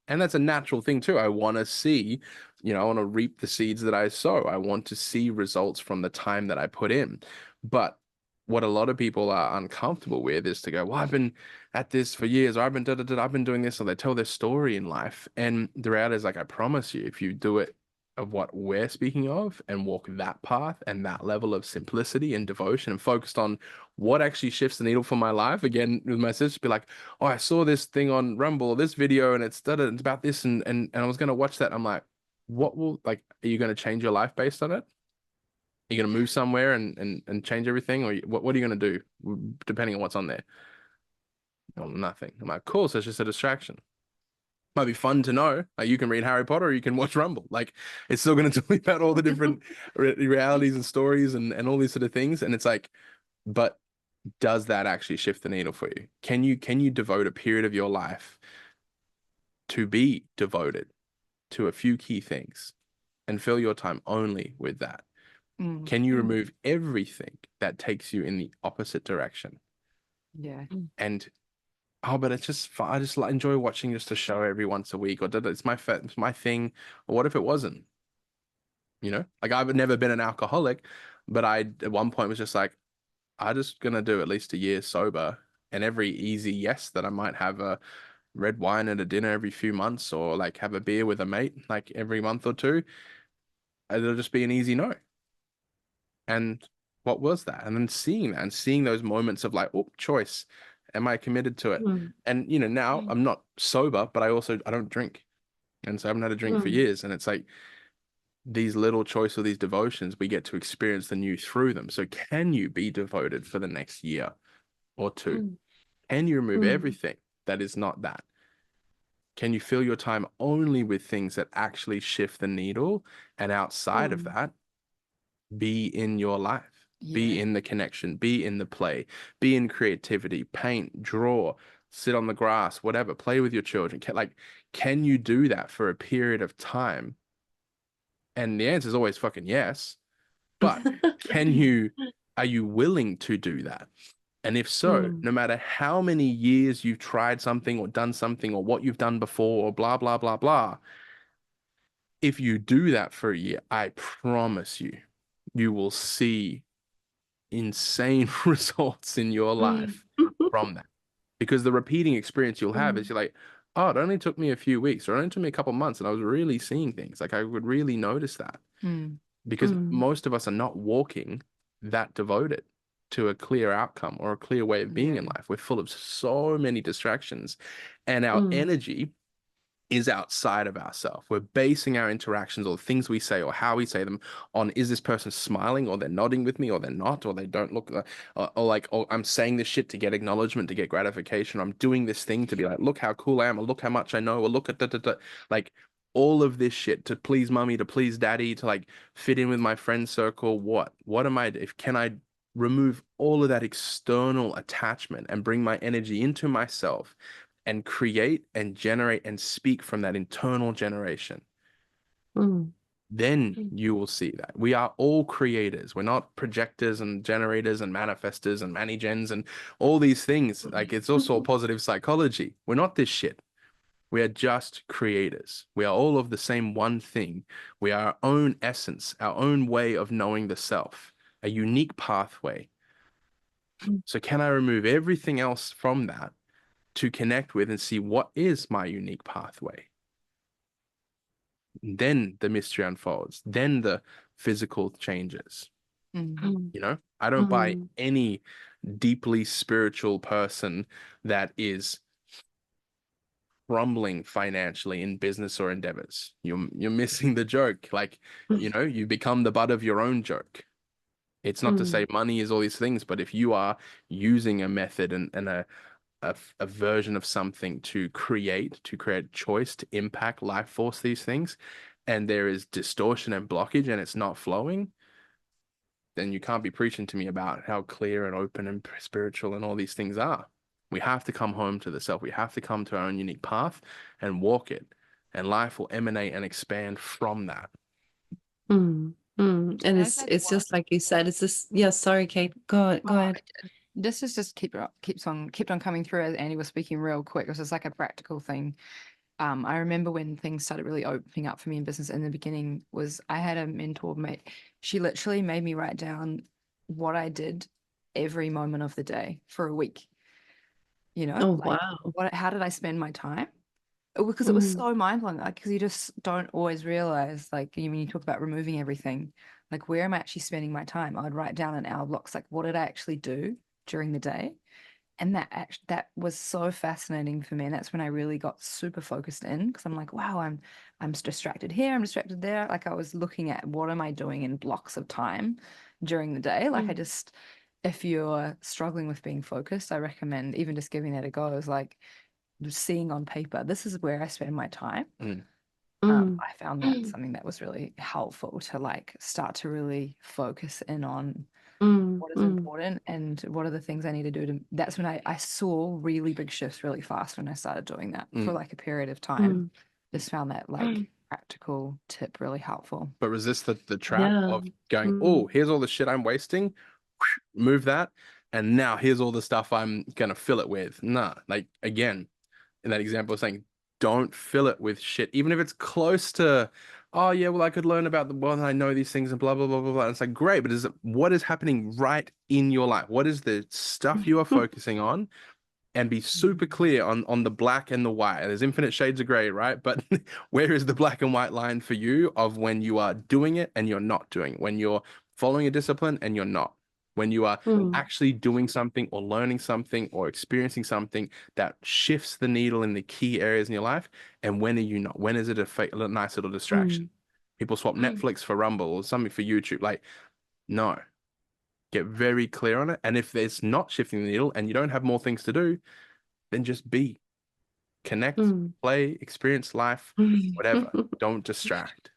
And that's a natural thing too. I want to see, I want to reap the seeds that I sow. I want to see results from the time that I put in. But what a lot of people are uncomfortable with is to go, well, I've been at this for years, or I've been I've been doing this, or they tell their story in life. And the reality is, like, I promise you, if you do it of what we're speaking of and walk that path and that level of simplicity and devotion and focused on what actually shifts the needle for my life, again, with my sister, be like, oh, I saw this thing on Rumble, this video, and it's about this, and I was gonna watch that. I'm like, are you gonna change your life based on it? Are you gonna move somewhere and change everything, or what are you gonna do depending on what's on there? Well, nothing. I'm like, cool, so it's just a distraction. Might be fun to know. Like, you can read Harry Potter or you can watch Rumble. Like, it's still going to tell you about all the different realities and stories and all these sort of things. And it's like, but does that actually shift the needle for you? Can you devote a period of your life to be devoted to a few key things and fill your time only with that? Can you remove everything that takes you in the opposite direction? Yeah. And oh, but it's just fun. I just like enjoy watching just a show every once a week, or it's my thing. Or what if it wasn't? Like, I've never been an alcoholic, but I at one point was just like, I just gonna do at least a year sober, and every easy yes that I might have a red wine at a dinner every few months, or like have a beer with a mate like every month or two, it'll just be an easy no. And what was that? And then seeing that and seeing those moments of like, oh, choice. Am I committed to it? And now I'm not sober, but I don't drink. And so I haven't had a drink for years. And it's like these little choice or these devotions, we get to experience the new through them. So can you be devoted for the next year or two? Can you remove everything that is not that? Can you fill your time only with things that actually shift the needle? And outside of that, be in your life, be in the connection, be in the play, be in creativity, paint, draw, sit on the grass, whatever, play with your children. Can you do that for a period of time? And the answer is always fucking yes. But are you willing to do that? And if so, no matter how many years you've tried something or done something or what you've done before or blah, blah, blah, blah, if you do that for a year, I promise you, you will see insane results in your life from that. Because the repeating experience you'll have is you're like, oh, it only took me a few weeks or it only took me a couple months and I was really seeing things. Like, I would really notice that. Because most of us are not walking that devoted to a clear outcome or a clear way of being in life. We're full of so many distractions, and our energy is outside of ourselves. We're basing our interactions or the things we say or how we say them on, is this person smiling, or they're nodding with me, or they're not, or they don't look, or I'm saying this shit to get acknowledgement, to get gratification. I'm doing this thing to be like, look how cool I am, or look how much I know, or look at like all of this shit to please mommy, to please daddy, to like fit in with my friend circle. What am I, can I remove all of that external attachment and bring my energy into myself and create and generate and speak from that internal generation? Then you will see that we are all creators. We're not projectors and generators and manifestors and manigens and all these things. Like, it's also positive psychology. We're not this shit. We are just creators. We are all of the same one thing. We are our own essence, our own way of knowing the self, a unique pathway. So can I remove everything else from that to connect with and see what is my unique pathway? Then the mystery unfolds. Then the physical changes. I don't buy any deeply spiritual person that is crumbling financially in business or endeavors. You're missing the joke. Like, you become the butt of your own joke. It's not to say money is all these things, but if you are using a method and a version of something to create choice, to impact life force these things, and there is distortion and blockage and it's not flowing, then you can't be preaching to me about how clear and open and spiritual and all these things are. We have to come home to the self. We have to come to our own unique path and walk it. And life will emanate and expand from that. And Can I it's say it's one? just like you said, it's just, yeah, sorry, Kate. Go ahead. This is just kept on coming through as Andy was speaking real quick. It was just like a practical thing. I remember when things started really opening up for me in business in the beginning was I had a mentor mate. She literally made me write down what I did every moment of the day for a week. Oh, Like wow. how did I spend my time? Because it was Mm, so mind-blowing, like, because you just don't always realize, like, when you talk about removing everything, like, where am I actually spending my time? I'd write down in hour blocks, like, what did I actually do during the day? And that was so fascinating for me. And that's when I really got super focused in, because I'm like, wow, I'm distracted here, I'm distracted there. Like, I was looking at what am I doing in blocks of time during the day. Like, mm, if you're struggling with being focused, I recommend even just giving that a go. Is like seeing on paper, this is where I spend my time. Mm. mm, I found that something that was really helpful to like start to really focus in on mm, what is mm, important and what are the things I need to do to. That's when I saw really big shifts really fast when I started doing that for like a period of time. mm, Just found that like practical tip really helpful. But resist the trap yeah. of going, oh, Mm, here's all the shit I'm wasting. Move that. And now here's all the stuff I'm going to fill it with. Nah, like again, in that example of saying, don't fill it with shit, even if it's close to, oh yeah, well, I could learn about the world and I know these things and blah, blah, blah, blah, blah. And it's like, great, but what is happening right in your life? What is the stuff you are focusing on? And be super clear on the black and the white. There's infinite shades of gray, right? But where is the black and white line for you of when you are doing it and you're not doing it, when you're following a discipline and you're not, when you are mm, actually doing something or learning something or experiencing something that shifts the needle in the key areas in your life, and when are you not? When is it a nice little distraction? mm, People swap Netflix for Rumble or something for YouTube. Like, no, get very clear on it. And if it's not shifting the needle and you don't have more things to do, then just be, connect, mm. play, experience life, whatever. Don't distract.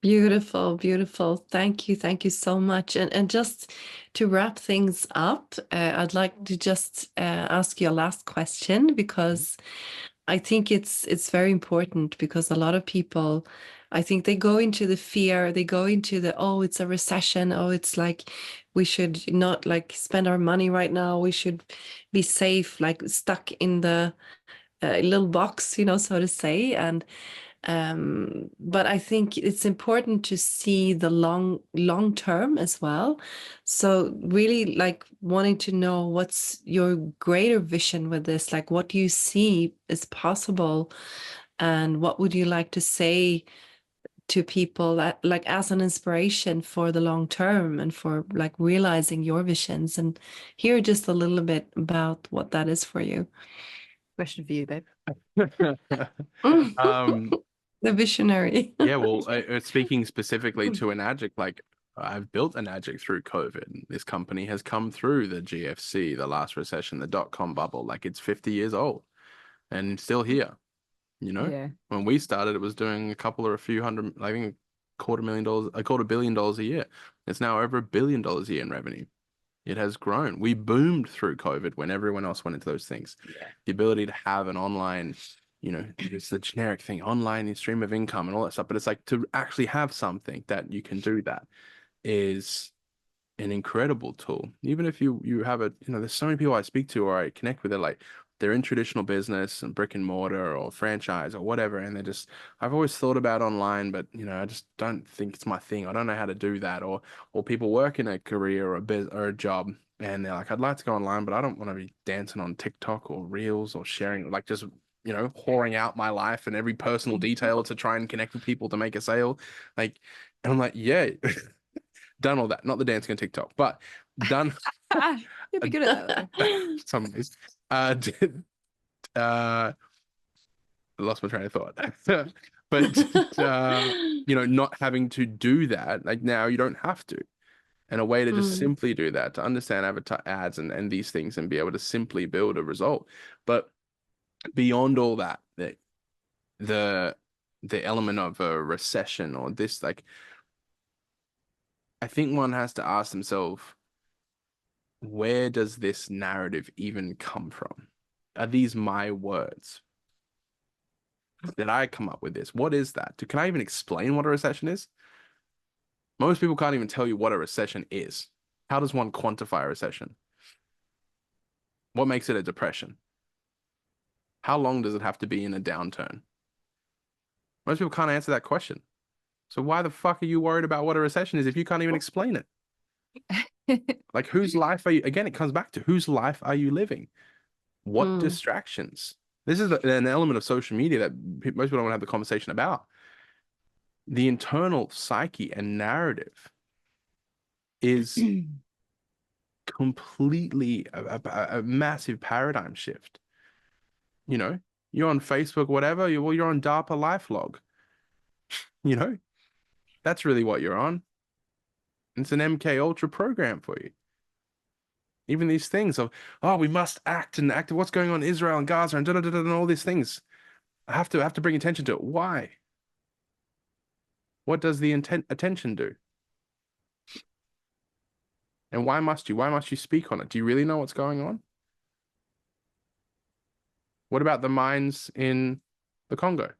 Beautiful, beautiful. Thank you so much. And just to wrap things up, I'd like to just ask you a last question because I think it's very important because a lot of people, I think they go into the fear, they go into the, oh, it's a recession, oh, it's like we should not like spend our money right now, we should be safe, like stuck in the little box, so to say. And but I think it's important to see the long term as well. So really like wanting to know what's your greater vision with this, like what do you see is possible, and what would you like to say to people that like as an inspiration for the long term and for like realizing your visions, and hear just a little bit about what that is for you. Question for you, babe. um, The visionary. yeah, well, speaking specifically to an addict, like I've built an addict through COVID. This company has come through the GFC, the last recession, the dot-com bubble. Like it's 50 years old and still here. Yeah. When we started, it was doing a couple or a few hundred, I think $250,000, $250 million a year. It's now over $1 billion a year in revenue. It has grown. We boomed through COVID when everyone else went into those things. Yeah. The ability to have an online, it's the generic thing, online stream of income and all that stuff. But it's like to actually have something that you can do that is an incredible tool. Even if you have there's so many people I speak to or I connect with, like they're in traditional business and brick and mortar or franchise or whatever, and I've always thought about online, but I just don't think it's my thing. I don't know how to do that. Or people work in a career or a job and they're like, I'd like to go online, but I don't want to be dancing on TikTok or Reels or sharing, like just whoring out my life and every personal detail to try and connect with people to make a sale. Like, and I'm like, yeah. Done all that, not the dancing on TikTok, but done. You'd be good at that though. Some ways. Did, lost my train of thought. But not having to do that, like now you don't have to. And a way to just Mm, simply do that, to understand ads and these things and be able to simply build a result. But beyond all that, the the element of a recession or this, like, I think one has to ask themselves, where does this narrative even come from? Are these my words? Did I come up with this? What is that? Can I even explain what a recession is? Most people can't even tell you what a recession is. How does one quantify a recession? What makes it a depression? How long does it have to be in a downturn? Most people can't answer that question. So why the fuck are you worried about what a recession is if you can't even explain it? Like, whose life are you? Again, it comes back to whose life are you living? What distractions? This is an element of social media that most people don't want to have the conversation about. The internal psyche and narrative is completely a massive paradigm shift. You know, you're on Facebook, whatever, you're on DARPA LifeLog. You know, that's really what you're on. It's an MK Ultra program for you. Even these things of, oh, we must act and act. What's going on in Israel and Gaza and da da da da and all these things. I have to bring attention to it. Why? What does the attention do? And why must you? Why must you speak on it? Do you really know what's going on? What about the mines in the Congo?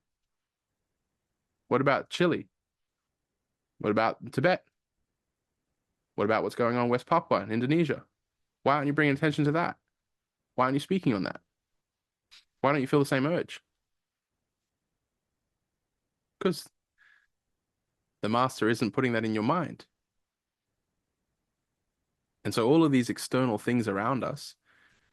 What about Chile? What about Tibet? What about what's going on in West Papua in Indonesia? Why aren't you bringing attention to that? Why aren't you speaking on that? Why don't you feel the same urge? Because the master isn't putting that in your mind. And so all of these external things around us,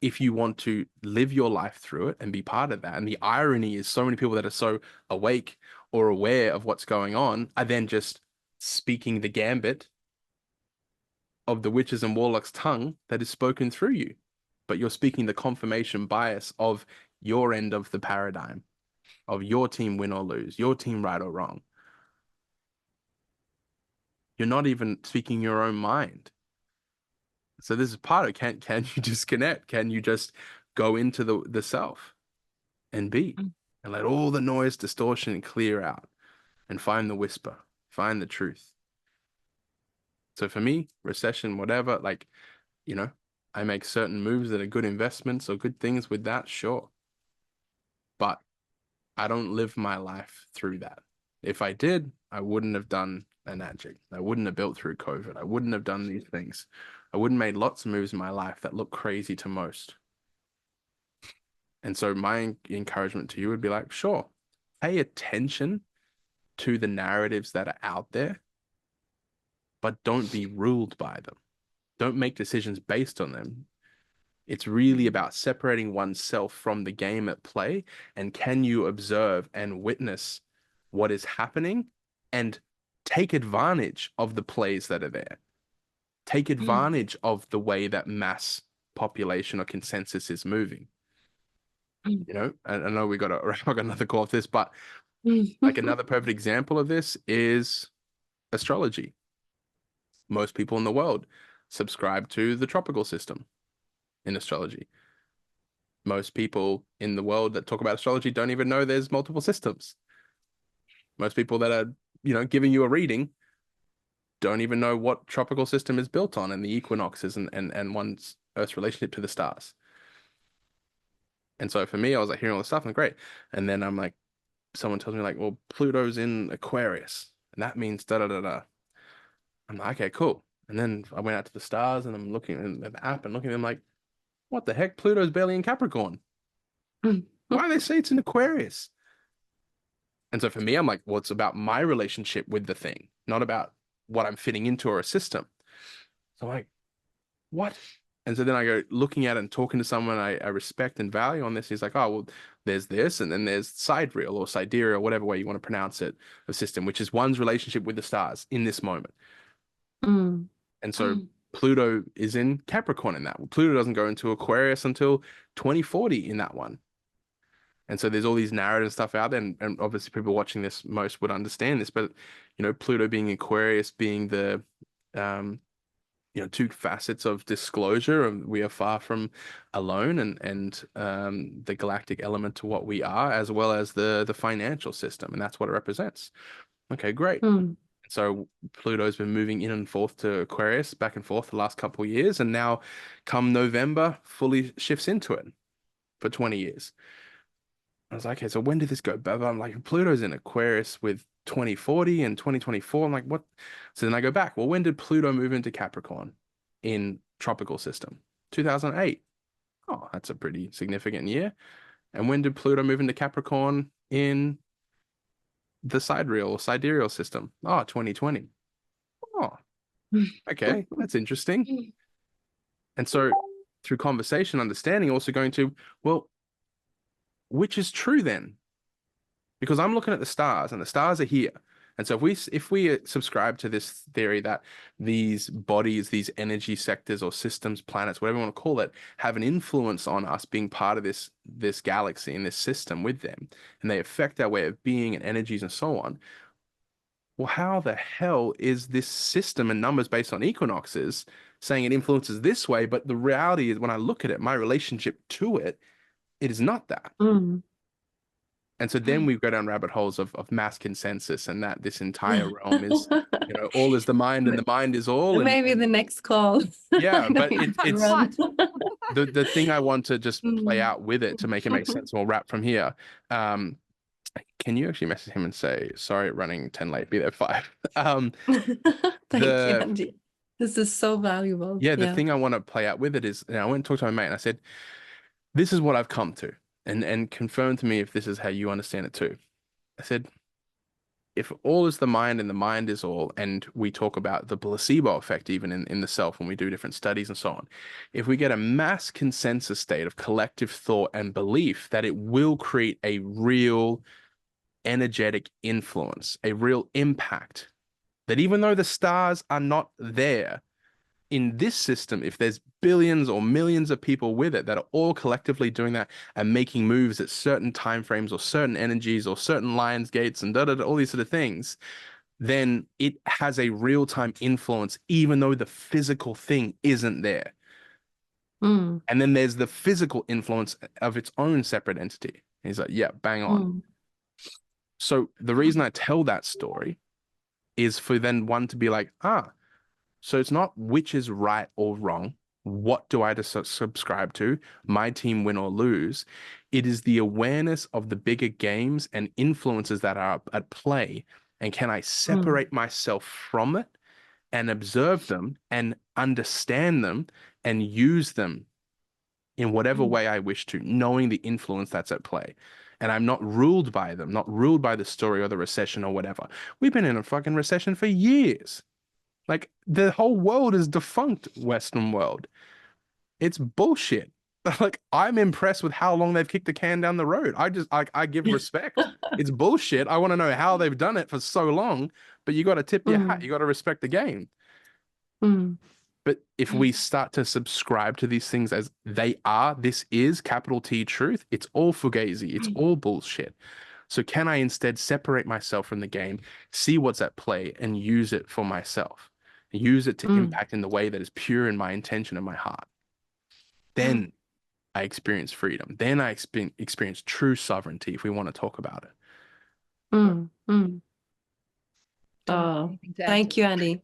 if you want to live your life through it and be part of that, and the irony is so many people that are so awake or aware of what's going on are then just speaking the gambit of the witches and warlocks' tongue that is spoken through you. But you're speaking the confirmation bias of your end of the paradigm, of your team win or lose, your team right or wrong. You're not even speaking your own mind. So this is part of, can you disconnect? Can you just go into the self and be and let all the noise, distortion clear out and find the whisper, find the truth? So for me, recession, whatever, like, you know, I make certain moves that are good investments or good things with that, sure. But I don't live my life through that. If I did, I wouldn't have done an Magic. I wouldn't have built through COVID. I wouldn't have done these things. I wouldn't have made lots of moves in my life that look crazy to most. And so my encouragement to you would be like, sure, pay attention to the narratives that are out there, but don't be ruled by them. Don't make decisions based on them. It's really about separating oneself from the game at play. And can you observe and witness what is happening and take advantage of the plays that are there? Take advantage of the way that mass population or consensus is moving. You know, I know we got another call off this, but like another perfect example of this is astrology. Most people in the world subscribe to the tropical system in astrology. Most people in the world that talk about astrology don't even know there's multiple systems. Most people that are, you know, giving you a reading don't even know what tropical system is built on and the equinoxes and one's Earth's relationship to the stars. And so for me, I was like hearing all this stuff and great. And then I'm like, someone tells me like, well, Pluto's in Aquarius and that means da da da da. I'm like, okay, cool. And then I went out to the stars and I'm looking at the app and looking at them like, what the heck? Pluto's barely in Capricorn. Why do they say it's in Aquarius? And so for me, I'm like, well, it's about my relationship with the thing, not about what I'm fitting into or a system. So I'm like, what? And so then I go looking at it and talking to someone I respect and value on this. He's like, oh, well, there's this, and then there's sidereal or sidereal, whatever way you want to pronounce it, a system, which is one's relationship with the stars in this moment. And so Pluto is in Capricorn in that. Well, Pluto doesn't go into Aquarius until 2040 in that one. And so there's all these narrative stuff out there, and obviously people watching this most would understand this, but you know, Pluto being Aquarius being the two facets of disclosure. We are far from alone, and the galactic element to what we are, as well as the financial system, and that's what it represents. Okay, great. Mm. So Pluto's been moving in and forth to Aquarius, back and forth the last couple of years, and now come November, fully shifts into it for 20 years. I was like, okay, so when did this go? But I'm like, Pluto's in Aquarius with 2040 and 2024. I'm like, what? So then I go back. Well, when did Pluto move into Capricorn in tropical system? 2008. Oh, that's a pretty significant year. And when did Pluto move into Capricorn in the sidereal or sidereal system? Oh, 2020. Oh, okay, that's interesting. And so through conversation, understanding, also going to, well, which is true then? Because I'm looking at the stars and the stars are here. And so if we subscribe to this theory that these bodies, these energy sectors or systems, planets, whatever you want to call it, have an influence on us being part of this galaxy and this system with them, and they affect our way of being and energies and so on. Well, how the hell is this system and numbers based on equinoxes saying it influences this way? But the reality is, when I look at it, my relationship to it, it is not that. Mm. And so then we go down rabbit holes of mass consensus, and that this entire realm is, all is the mind and the mind is all. And Maybe the next call. yeah, I know but you have to it's run. the thing I want to just play Mm. out with it to make it make sense. And we'll wrap from here. Can you actually message him and say, sorry, running 10 late, be there 5? Thank you, Andy. This is so valuable. Yeah, the thing I want to play out with it is, I went and talked to my mate and I said, this is what I've come to, and confirm to me if this is how you understand it too. I said, if all is the mind and the mind is all, and we talk about the placebo effect even in the self when we do different studies and so on, if we get a mass consensus state of collective thought and belief, that it will create a real energetic influence, a real impact, that even though the stars are not there in this system, if there's billions or millions of people with it that are all collectively doing that and making moves at certain timeframes or certain energies or certain lions gates and all these sort of things, then it has a real-time influence, even though the physical thing isn't there. Mm. And then there's the physical influence of its own separate entity. And he's like, yeah, bang on. Mm. So the reason I tell that story is for then one to be like, so it's not which is right or wrong. What do I subscribe to? My team win or lose. It is the awareness of the bigger games and influences that are at play. And can I separate myself from it and observe them and understand them and use them in whatever way I wish to, knowing the influence that's at play. And I'm not ruled by them, not ruled by the story or the recession or whatever. We've been in a fucking recession for years. Like, the whole world is defunct, Western world. It's bullshit. Like, I'm impressed with how long they've kicked the can down the road. I give respect. It's bullshit. I want to know how they've done it for so long, but you got to tip your hat. You got to respect the game. Mm. But if we start to subscribe to these things as they are, this is capital T truth, it's all fugazi, it's all bullshit. So can I instead separate myself from the game, see what's at play, and use it for myself? Use it to impact in the way that is pure in my intention and my heart. Then I experience freedom. Then I experience true sovereignty, if we want to talk about it. Mm. Mm. Don't have Oh, anything to add thank to you, Andy.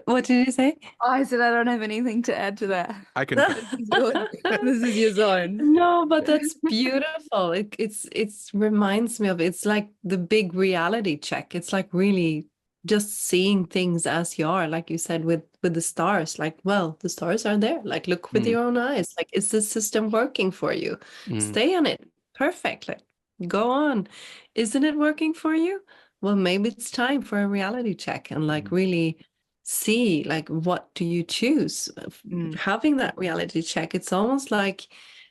What did you say? I said I don't have anything to add to that. I can. This is your zone. No, but that's beautiful. It's reminds me of, it's like the big reality check. It's like really just seeing things as you are, like you said with the stars. Like, well, the stars are there. Like, look with your own eyes. Like, is this system working for you? Stay on it. Perfect. Like, go on. Isn't it working for you? Well, maybe it's time for a reality check and like really see, like, what do you choose? Having that reality check, it's almost like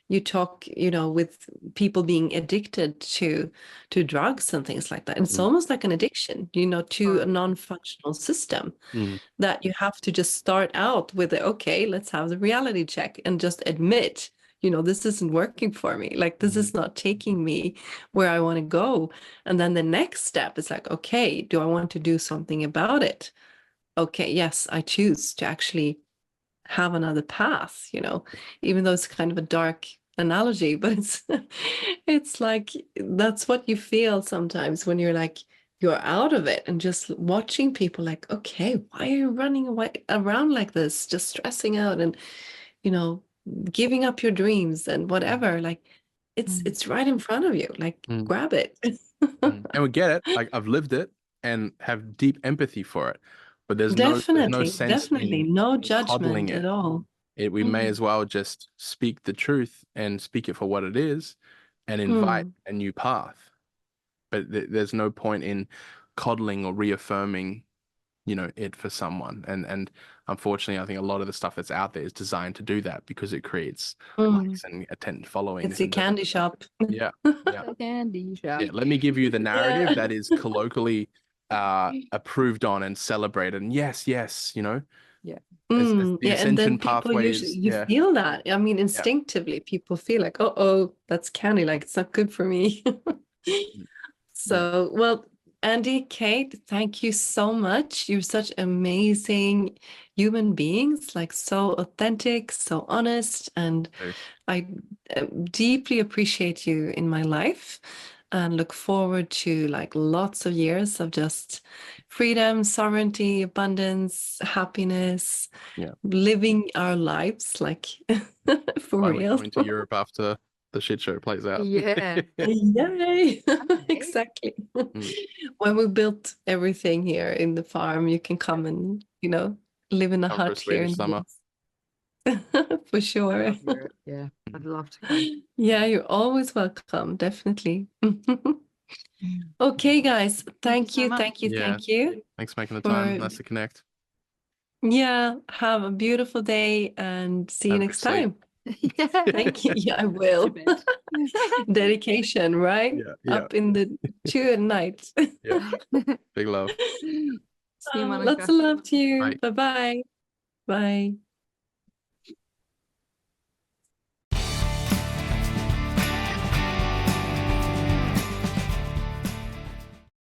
you talk, with people being addicted to drugs and things like that. It's almost like an addiction, to a non-functional system that you have to just start out with, okay, let's have the reality check and just admit, this isn't working for me. Like, this is not taking me where I want to go. And then the next step is like, okay, do I want to do something about it? okay, yes, I choose to actually have another path, you know, even though it's kind of a dark analogy, but it's like that's what you feel sometimes when you're like you're out of it and just watching people like, okay, why are you running away around like this, just stressing out and, you know, giving up your dreams and whatever. Like it's right in front of you. Like Mm. grab it. And we get it. Like I've lived it and have deep empathy for it. But there's no Definitely, sense definitely. No in coddling judgment at it. all. We may as well just speak the truth and speak it for what it is and invite Mm, a new path. But there's no point in coddling or reaffirming, you know, it for someone. And unfortunately, I think a lot of the stuff that's out there is designed to do that because it creates mm. likes and attention It's followings a and da, da, candy da, da. shop. Yeah. Yeah. The candy shop. Yeah. Let me give you the narrative Yeah. that is colloquially approved on and celebrated. And yes, yes, you know, Yeah. as the Yeah, and ascension then people usually pathways. you Yeah. feel that. I mean, Yeah. instinctively, people feel like, oh, that's candy, like it's not good for me. Yeah. So, well, Andy, Kate, thank you so much. You're such amazing human beings, like so authentic, so honest, and So, I deeply appreciate you in my life and look forward to like lots of years of just freedom, sovereignty, abundance, happiness, yeah. living our lives like for Finally real. coming to Europe after the shit show plays out. Yeah. Yay! Okay. Exactly. Mm. When we built everything here in the farm, you can come and, you know, live in a Come for a hut here in Swedish the summer. woods. For I sure. love Europe. Yeah, I'd love to come. Yeah, you're always welcome, definitely. Okay, guys, Thank you so much. thank you, Yeah. thank you Thanks for making the for, time. Nice to connect. yeah, have a beautiful day and see you Have a good next sleep. time. Yeah. Thank you. Yeah, I will. To bed. Dedication, right? Yeah. Yeah. Up in the 2 at night. Yeah. Big love. See you, Lots Monica. of love to you. Bye. Bye-bye. Bye.